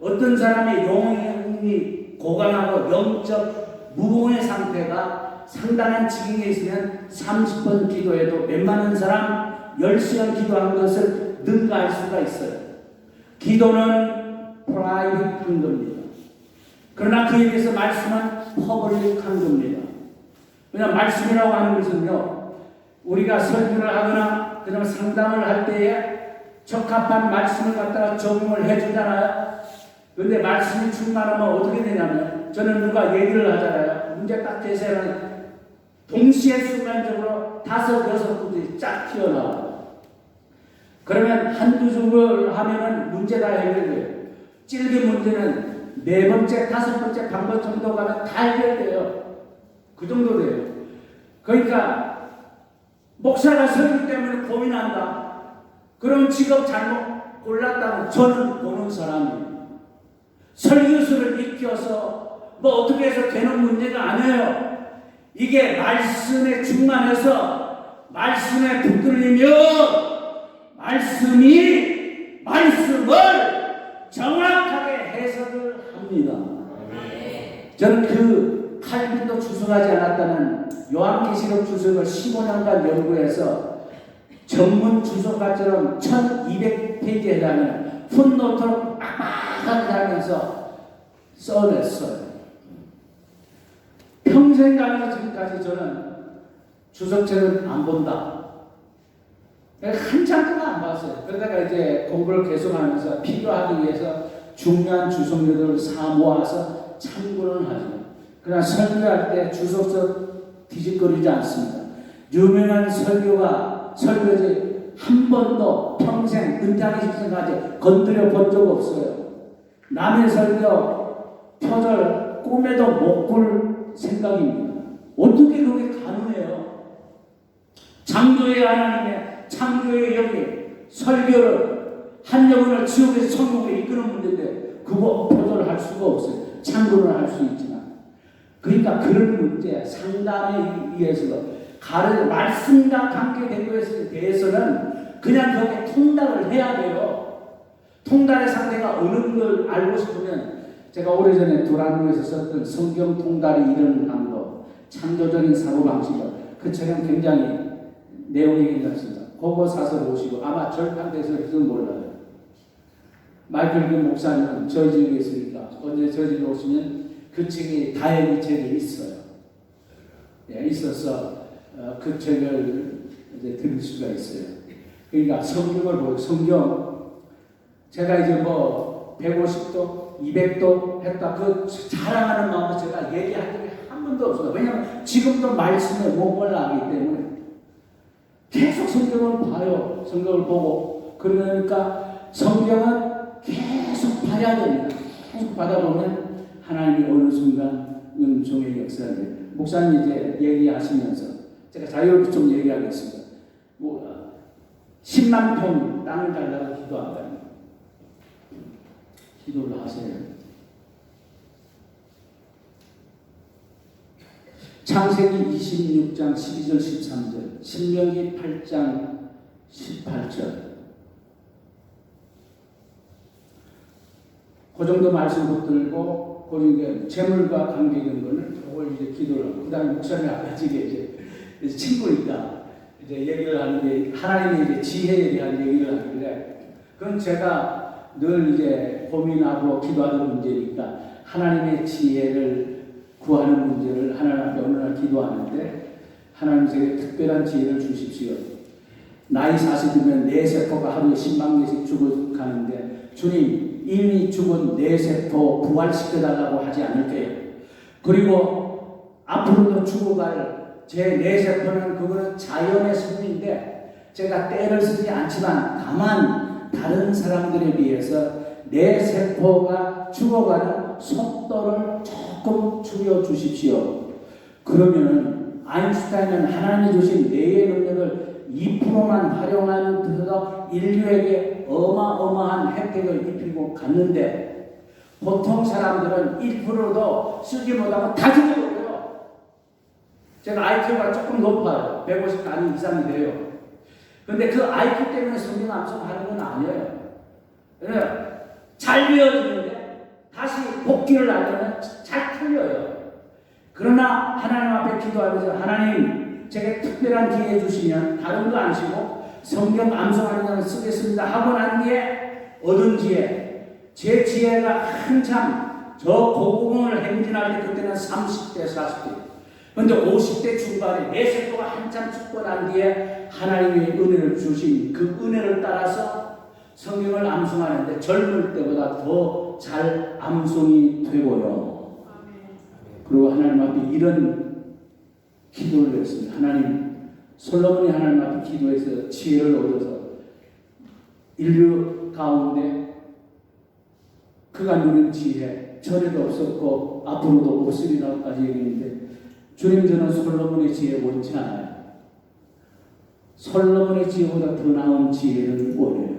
어떤 사람의 영이 고관하고 영적 무공의 상태가 상당한 지경에 있으면 30번 기도해도 웬만한 사람 10시간 기도한 것을 능가할 수가 있어요. 기도는 프라이빗한 겁니다. 그러나 그에 비해서 말씀은 퍼블릭한 겁니다. 그냥 말씀이라고 하는 것은요, 우리가 설교를 하거나 그다음에 상담을 할 때에 적합한 말씀을 갖다가 적용을 해주잖아요. 그런데 말씀이 충만하면 어떻게 되냐면, 저는 누가 얘기를 하잖아요. 문제 딱 제시하면 동시에 순간적으로 5, 6분들이 쫙 튀어나와요. 그러면 한두 줄을 하면은 문제 다 해결돼요. 찔긴 문제는 4번째, 5번째 방법 정도 가면 다 해결돼요. 그 정도 돼요. 그러니까 목사가 설교 때문에 고민한다. 그럼 직업 잘못 골랐다면 저는 보는 사람이에요. 설교수를 익혀서 뭐 어떻게 해서 되는 문제가 아니에요. 이게 말씀에 충만해서 말씀에 붙들리며 말씀을 정확하게 해석을 합니다. 저는 그 칼빈도 주석하지 않았다는 요한계시록 주석을 15년간 연구해서 전문 주석가처럼 1200페이지에 해당하는 풋노트로 빡빡하게 하면서 써냈어요. 평생 가면서 지금까지 저는 주석책을 안 본다. 한참 동안 안 봤어요. 그러다가 이제 공부를 계속하면서 필요하기 위해서 중요한 주석들을 모아서 참고는 하죠. 그러나 설교할 때 주석서 뒤집거리지 않습니다. 유명한 설교지 한 번도 평생 은퇴하기 직전까지 건드려 본 적 없어요. 남의 설교 표절 꿈에도 못 꿀 생각입니다. 어떻게 그게 가능해요? 창조의 하나님의 창조의 영이 설교를 한 영혼을 지옥에서 천국으로 이끄는 문제인데 그거 표절할 수가 없어요. 참고는 할 수 있지만. 그러니까 그런 문제, 상담에 의해서 말씀과 관계된 것에 대해서는 그냥 거기에 통달을 해야 돼요. 통달의 상태가 어느 걸 알고 싶으면 제가 오래전에 두란노에서 썼던 성경 통달이 이런 방법, 창조적인 사고방식을 그 책은 굉장히 내용이 괜찮습니다. 그거 사서 보시고 아마 절판돼서 몰라요. 마이클 빈 목사님은 저희 집에 있으니까 언제 저희 집에 오시면 그 책이 다행히 책이 있어요. 예, 있어서 그 책을 이제 들을 수가 있어요. 그러니까 성경을 보고 성경 제가 이제 150도, 200도 했다. 그 자랑하는 마음으로 제가 얘기한 적이 한 번도 없어요. 왜냐하면 지금도 말씀에 목을 나기 때문에 계속 성경을 봐요. 성경을 보고. 그러니까 성경은 계속 봐야 됩니다. 계속 봐다 보면 하나님이 어느 순간 은총의 역사를 해요. 목사님 이제 얘기하시면서 제가 자유롭게 좀 얘기하겠습니다. 10만 평 땅을 달라고 기도한다. 기도를 하세요. 창세기 26장 12절 13절, 신명기 8장 18절. 그 정도 말씀 붙들고 그 재물과 관계된 거는 그걸 이제 기도를 하고, 그 다음에 목사님 아버지가 이제 친구니까 이제 얘기를 하는데 하나님의 이제 지혜에 대한 얘기를 하는데, 그건 제가 늘 이제 고민하고 기도하는 문제니까 하나님의 지혜를 구하는 문제를 하나님 앞에 어느 날 기도하는데, 하나님 제게 특별한 지혜를 주십시오. 나이 40이면 내 세포가 하루에 10만 개씩 죽어가는데 주님 이미 죽은 내 세포 부활시켜달라고 하지 않을게요. 그리고 앞으로도 죽어갈 제 내 세포는 그거는 자연의 섭리인데 제가 때를 쓰지 않지만 다만 다른 사람들에 비해서 내 세포가 죽어가는 속도를 조금 줄여주십시오. 그러면은 아인슈타인은 하나님이 주신 뇌의 능력을 2%만 활용하면서 인류에게 어마어마한 혜택을 입히고 갔는데, 보통 사람들은 1%도 쓰지 못하고 다 죽어버려요. 제가 IQ가 조금 높아요. 150 단위 이상이 돼요. 근데 그 IQ 때문에 성경 암송하는 건 아니에요. 잘 배워지는데 다시 복귀를 하려면 잘 틀려요. 그러나 하나님 앞에 기도하면서 하나님 제게 특별한 기회 주시면 다른 거 안 쓰고 성경 암송하는 걸 쓰겠습니다 하고 난 뒤에 얻은 지혜, 제 지혜가 한참 저 고궁을 행진할 때 그때는 30대 40대, 근데 50대 중반에 내 세포가 한참 죽고 난 뒤에 하나님의 은혜를 주신 그 은혜를 따라서 성경을 암송하는데 젊을 때보다 더 잘 암송이 되고요. 그리고 하나님 앞에 이런 기도를 했습니다. 하나님, 솔로몬이 하나님 앞에 기도해서 지혜를 얻어서 인류 가운데 그가 누린 지혜 전에도 없었고 앞으로도 없으리라고까지 얘기했는데, 주님 저는 솔로몬의 지혜 원치 않아요. 솔로몬의 지혜보다 더 나은 지혜를 원해요.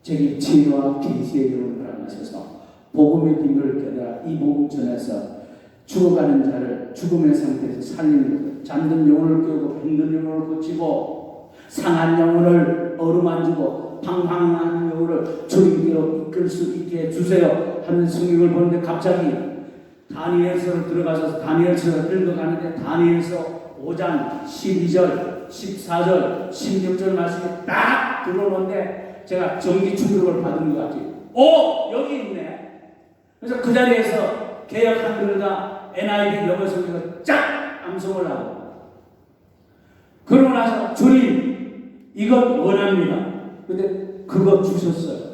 제게 지혜와 계시의 영을 허락하셔서 복음의 비밀을 깨달아 이 복음 전해서 죽어가는 자를 죽음의 상태에서 살리는 것, 잠든 영혼을 깨우고 병든 영혼을 고치고 상한 영혼을 어루만지고 방황한 영혼을 주님께로 이끌 수 있게 해주세요 하는 성경을 보는데, 갑자기 다니엘서로 들어가서 다니엘서를 읽어가는데 다니엘서 5장 12절 14절 16절 말씀이 딱 들어오는데 제가 전기 충격을 받은 것 같아요. 오! 여기 있네. 그래서 그 자리에서 개역 한글과 NIV 영어 성경을 쫙 암송을 하고, 그러고 나서 주님 이것 원합니다. 근데 그거 주셨어요.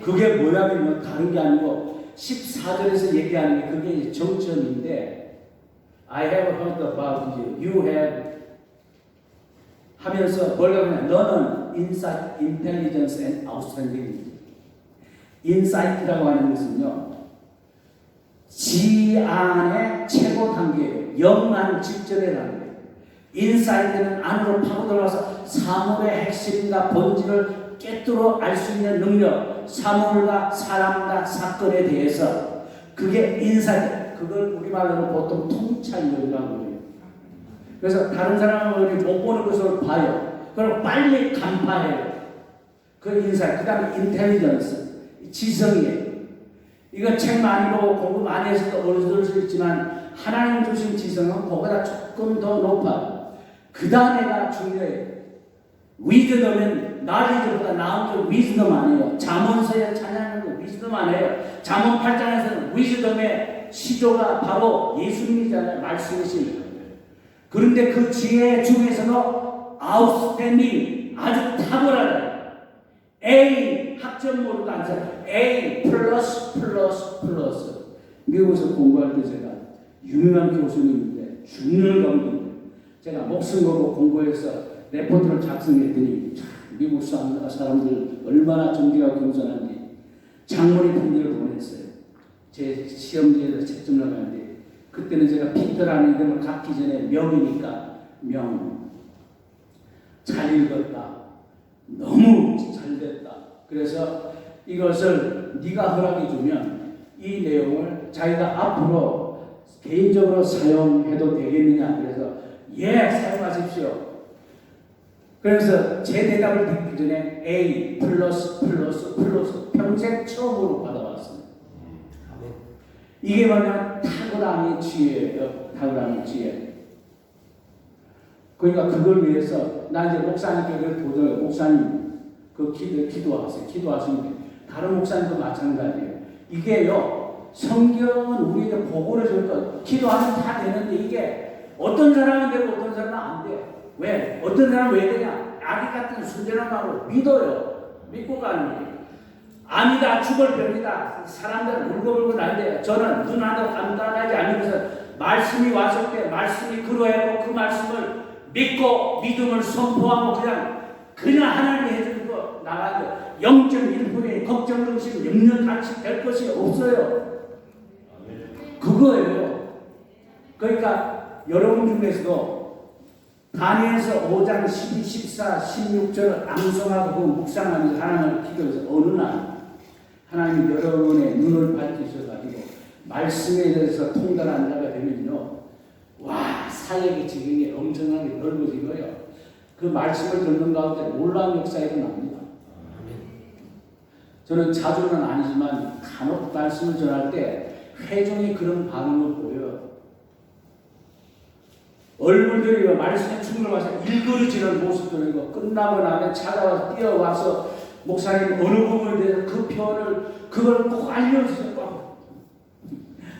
그게 뭐냐면 다른 게 아니고 14절에서 얘기하는 게 그게 정점인데, I have heard about you, you have 하면서 뭐라고 하냐, 너는 insight, intelligence and outstanding. insight라고 하는 것은요, 지안의 최고 단계예요. 영만 직전의 단계. 인사이트는 안으로 파고들어서 사물의 핵심과 본질을 꿰뚫어 알 수 있는 능력, 사물과 사람과 사건에 대해서, 그게 인사이트. 그걸 우리말로 보통 통찰력이라고 해요. 그래서 다른 사람은 못 보는 것을 봐요. 그럼 빨리 간파해요. 그 인사이트. 그 다음에 인텔리전스, 지성이에요. 이거 책 많이 보고 공부 많이 해서도 어른들 수 있지만 하나님 주신 지성은 그보다 조금 더 높아요. 그 다음에가 중요해요. 위즈덤은 나리즈보다 나은 게 위즈덤 아니에요. 잠언서에 찬양하는 거 위즈덤 아니에요. 잠언 8장에서는 위즈덤의 시조가 바로 예수님이잖아요. 말씀이신. 그런데 그 지혜 중에서도 아웃스탠딩, 아주 탁월하다. A, 학점 모르고 안 써. A 플러스 플러스 플러스. 미국에서 공부할 때 제가 유명한 교수님인데 중요한 감독인데 제가 목숨 걸고 공부해서 레포트를 작성했더니 참 미국 사람들 얼마나 존경하고 겸손한지 장모님 편지를 보냈어요. 제 시험지에서 채점을 하는데 그때는 제가 피터라는 이름을 갖기 전에 명이니까 명. 잘 읽었다. 너무 잘 됐다. 그래서 이것을 네가 허락해 주면 이 내용을 자기가 앞으로 개인적으로 사용해도 되겠느냐. 그래서 예, 사용하십시오. 그래서 제 대답을 듣기 전에 A 플러스 플러스 플러스 평생 처음으로 받아왔습니다. 이게 뭐냐? 탁월함의 지혜예요. 탁월함의 지혜. 그러니까 그걸 위해서 나 이제 목사님께 도전해요. 목사님 그 기도하세요. 기도하시면 다른 목사님도 마찬가지예요. 이게요. 성경은 우리에게 보고를 줄 것. 기도하면 다 되는데 이게 어떤 사람은 되고 어떤 사람은 안 돼. 왜? 어떤 사람은 왜 되냐? 아기 같은 순전한 마음으로 믿어요. 믿고 가는 거예요. 아니다, 죽을 병이다. 사람들은 울고불고 난대요. 저는 눈 하나 감당하지 않으면서 말씀이 왔을 때 말씀이 그러하고 그 말씀을 믿고 믿음을 선포하고 그냥 하나님이 해주는 거 나가요. 0.1%의 걱정, 근심, 염려, 단식 될 것이 없어요. 그거예요. 그러니까 여러분 중에서도 다니엘서 5장 12, 14, 16절을 암송하고 묵상하면서 하나님을 기도해서 어느 날 하나님이 여러분의 눈을 밝히셔가지고 말씀에 대해서 통달한 자가 되면요. 와, 사역의 지경이 엄청나게 넓어진 거예요. 그 말씀을 듣는 가운데 놀라운 역사가 일어납니다. 저는 자주는 아니지만 간혹 말씀을 전할 때 회중이 그런 반응을 보여요. 얼굴들이 말씀에 충돌해서 일그러지는 모습들이고 끝나고 나면 찾아와서 뛰어와서 목사님 어느 부분에 대해서 그 표현을 그걸 꼭 알려주세요.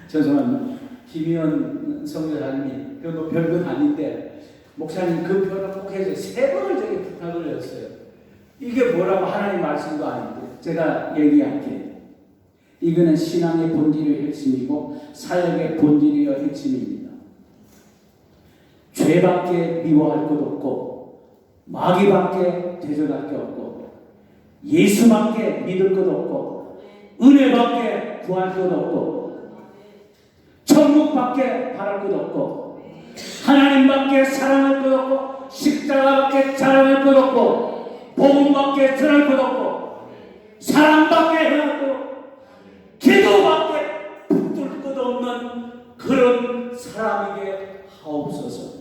죄송합니다. 김희연 성교사님이 그것도 별건 아닌데 목사님 그 표현을 꼭 해서 3번을 저에게 부탁을 했어요. 이게 뭐라고 하나님 말씀도 아닌데 제가 얘기할게요. 이거는 신앙의 본질의 핵심이고 사역의 본질이여 핵심입니다. 죄밖에 미워할 것 없고 마귀밖에 대적할 게 없고 예수밖에 믿을 것 없고 은혜밖에 구할 것 없고 천국밖에 바랄 것 없고 하나님밖에 사랑할 것 없고 십자가밖에 자랑할 것 없고 복음밖에 전할 것 없고 사랑밖에 해야 것 없고 기도밖에 붙들 것 없는 그런 사람에게 하옵소서.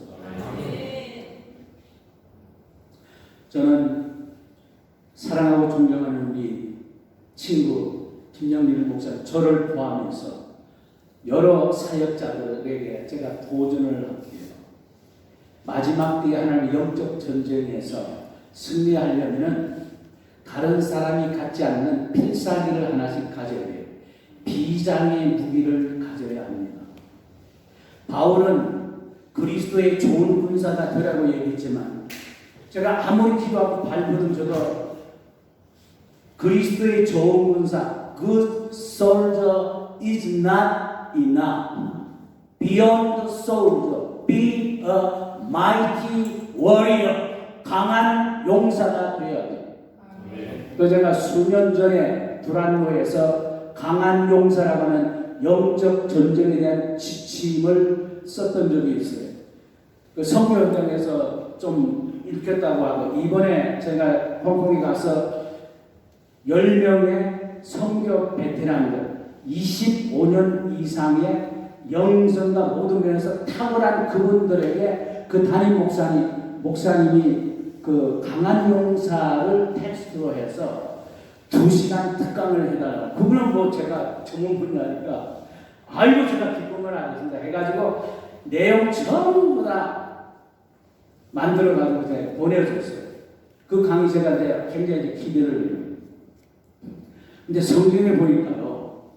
저는 사랑하고 존경하는 우리 친구 김영일 목사 저를 포함해서 여러 사역자들에게 제가 도전을 할게요. 마지막 때에 하나님 영적 전쟁에서 승리하려면 다른 사람이 갖지 않는 필살기를 하나씩 가져야 돼요. 비장의 무기를 가져야 합니다. 바울은 그리스도의 좋은 군사가 되라고 얘기했지만 제가 아무리 기도하고 발버둥쳐도 그리스도의 좋은 군사 good soldier is not enough. Beyond the soldier, be a mighty warrior. 강한 용사가 되어야 돼요. 또 제가 수년 전에 두란노에서 강한 용사라고 하는 영적 전쟁에 대한 지침을 썼던 적이 있어요. 그 선교 현장에서 좀 읽혔다고 하고 이번에 제가 홍콩에 가서 10명의 선교 베테랑들 25년 이상의 영성과 모든 면에서 탁월한 그분들에게 그 담임 목사님이 그 강한 용사를 텍스트로 해서 2시간 특강을 해달라고. 그분은 뭐 제가 전문 분야니까 아이고 제가 기쁨을 하겠습니다 해가지고 내용 전부 다 만들어가지고 제가 보내줬어요. 그 강의 제가 굉장히 기대를 해요. 근데 성경에 보니까요,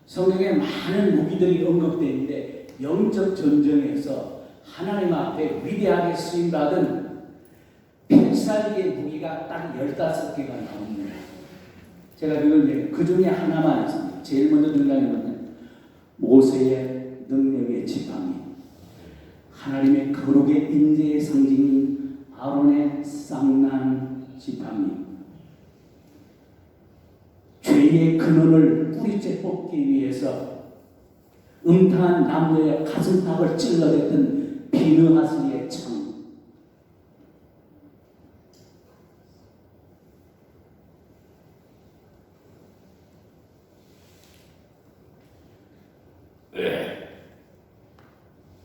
성경에 많은 무기들이 언급되어 있는데 영적 전쟁에서 하나님 앞에 위대하게 쓰임받은 필살기의 무기가 딱 15개가 나옵니다. 제가 그걸 그 중에 하나만 했습니다. 제일 먼저 등장하는 것은 모세의 능력의 지팡이, 하나님의 거룩의 인재의 상징인 아론의 쌍난 지팡이, 죄의 근원을 뿌리째 뽑기 위해서 음탕한 나무의 가슴팍을 찔러댔던 비느하스의 창,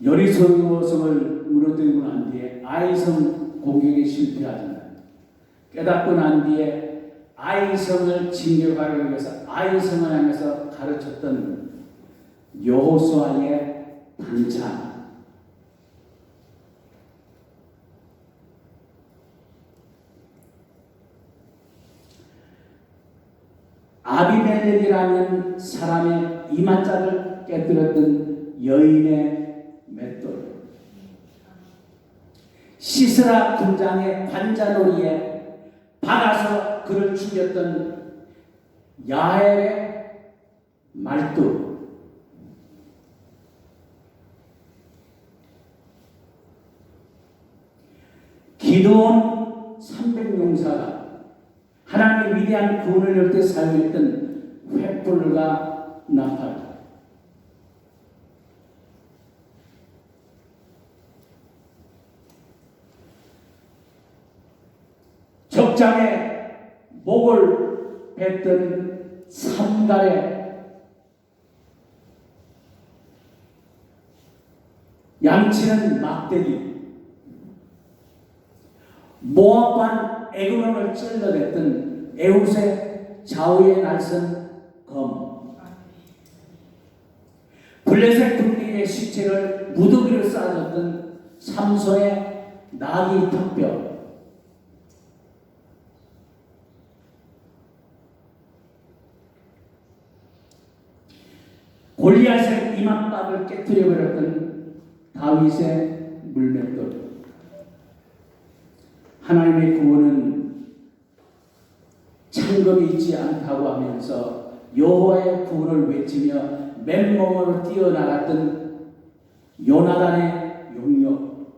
여리고성을 무너뜨리고 난 뒤에 아이성 공격에 실패하잖아요. 깨닫고 난 뒤에 아이성을 진격하기 위해서 아이성을 향해서 가르쳤던 여호수아의 단창, 아비멜렉이라는 사람의 이맛짝을 깨뜨렸던 여인의 맷돌, 시스라 군장의 관자놀이에 받아서 그를 죽였던 야엘의 말뚝, 기드온 300용사가 하나님의 위대한 구원을 열 때 사용했던 횃불과 나팔, 적장에 목을 뱉던 삼갈의 양치는 막대기, 모압반 에그론을 찔러댔던 에웃의 좌우에 날선 검, 블레셋 군대의 시체를 무더기로 쌓아줬던 삼손의 나귀 턱뼈, 골리앗의 이맛박을 깨뜨려버렸던 다윗의 물맷돌. 하나님의 구원은 창검이 있지 않다고 하면서 여호와의 구원을 외치며 맨몸으로 뛰어나갔던 요나단의 용력,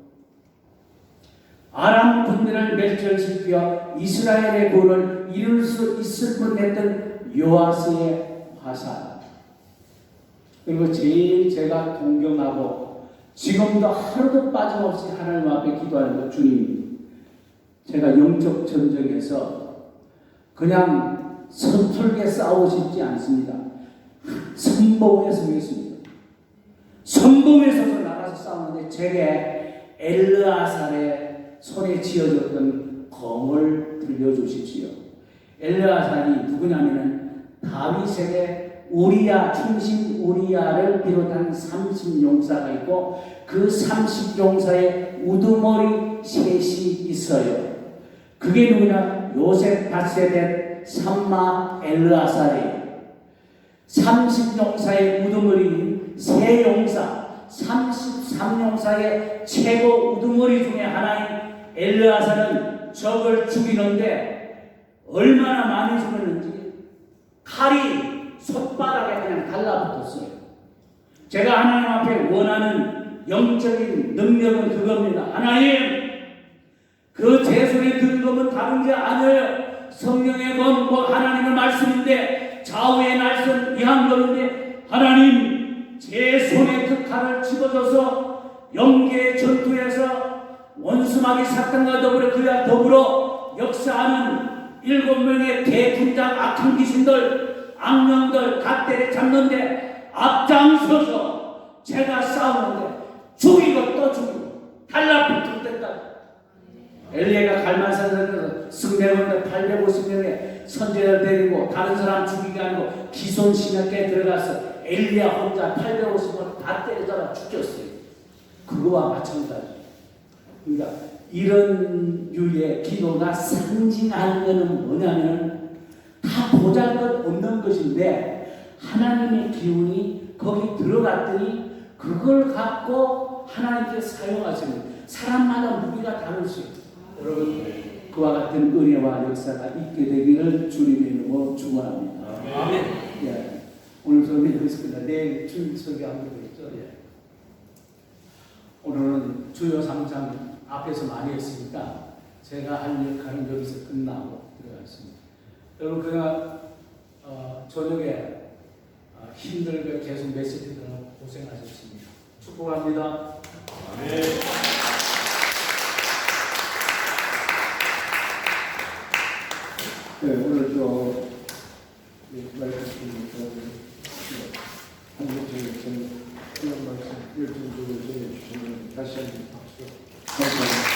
아람 군대를 멸절시켜 이스라엘의 구원을 이룰 수 있을 뻔했던 요아스의 화살, 그리고 제일 제가 동경하고 지금도 하루도 빠짐없이 하나님 앞에 기도하는 것, 주님, 제가 영적 전쟁에서 그냥 서툴게 싸우고 싶지 않습니다. 선봉에 서겠습니다. 선봉에 서서 나가서 싸우는데 제게 엘르아살의 손에 쥐어졌던 검을 들려주십시오. 엘르아살이 누구냐면은 다윗에게 우리야, 충신 우리야를 비롯한 30용사가 있고 그 30용사의 우두머리 셋이 있어요. 그게 누구냐? 요셉 바세벳 삼마 엘르아살이에요. 30용사의 우두머리인 세 용사, 33용사의 최고 우두머리 중에 하나인 엘르아살은 적을 죽이는데 얼마나 많이 죽었는지 칼이 손바닥에 그냥 달라붙었어요. 제가 하나님 앞에 원하는 영적인 능력은 그겁니다. 하나님, 그 제 손에 든 검은 다른 게 아니에요. 성령의 검, 하나님의 말씀인데 좌우에 날선 이한검인데 하나님, 제 손에 그 칼을 집어줘서 영계의 전투에서 원수마귀 사탄과 더불어 역사하는 7명의 대군장 악한 귀신들, 악령들 갓대를 잡는데 앞장서서 제가 싸우는데 죽이고 또 죽이고 달라붙을 때까지. 엘리야가 갈만산에서 승대원들 850명의 선제를 데리고 다른 사람 죽이게 아니고 기손신학교에 들어가서 엘리야 혼자 850명 다 때려잡아 죽였어요. 그거와 마찬가지. 그러니까 이런 유의 기도가 상징하는 것은 뭐냐면 다 보잘것없는 것인데 하나님의 기운이 거기 들어갔더니 그걸 갖고 하나님께 사용하시는, 사람마다 무기가 다를 수 있어요. 여러분, 그와 같은 은혜와 역사가 있게 되기를 주님의 이름으로 믿음으로 축원합니다. 아멘. 예. 오늘 수업이 여기서 끝나. 내일 주일 수업이 안 되고 있죠. 예. 오늘은 주요 3장 앞에서 많이 했으니까 제가 할 역할은 여기서 끝나고 들어가겠습니다. 여러분 그냥 저녁에 힘들게 계속 메시지 들으면 고생하셨습니다. 축복합니다. 아멘. 네, 오늘 말씀드린 한국적인 그런 말씀 열정적으로 전해주시는 다시 한번 박수. 감사합니다.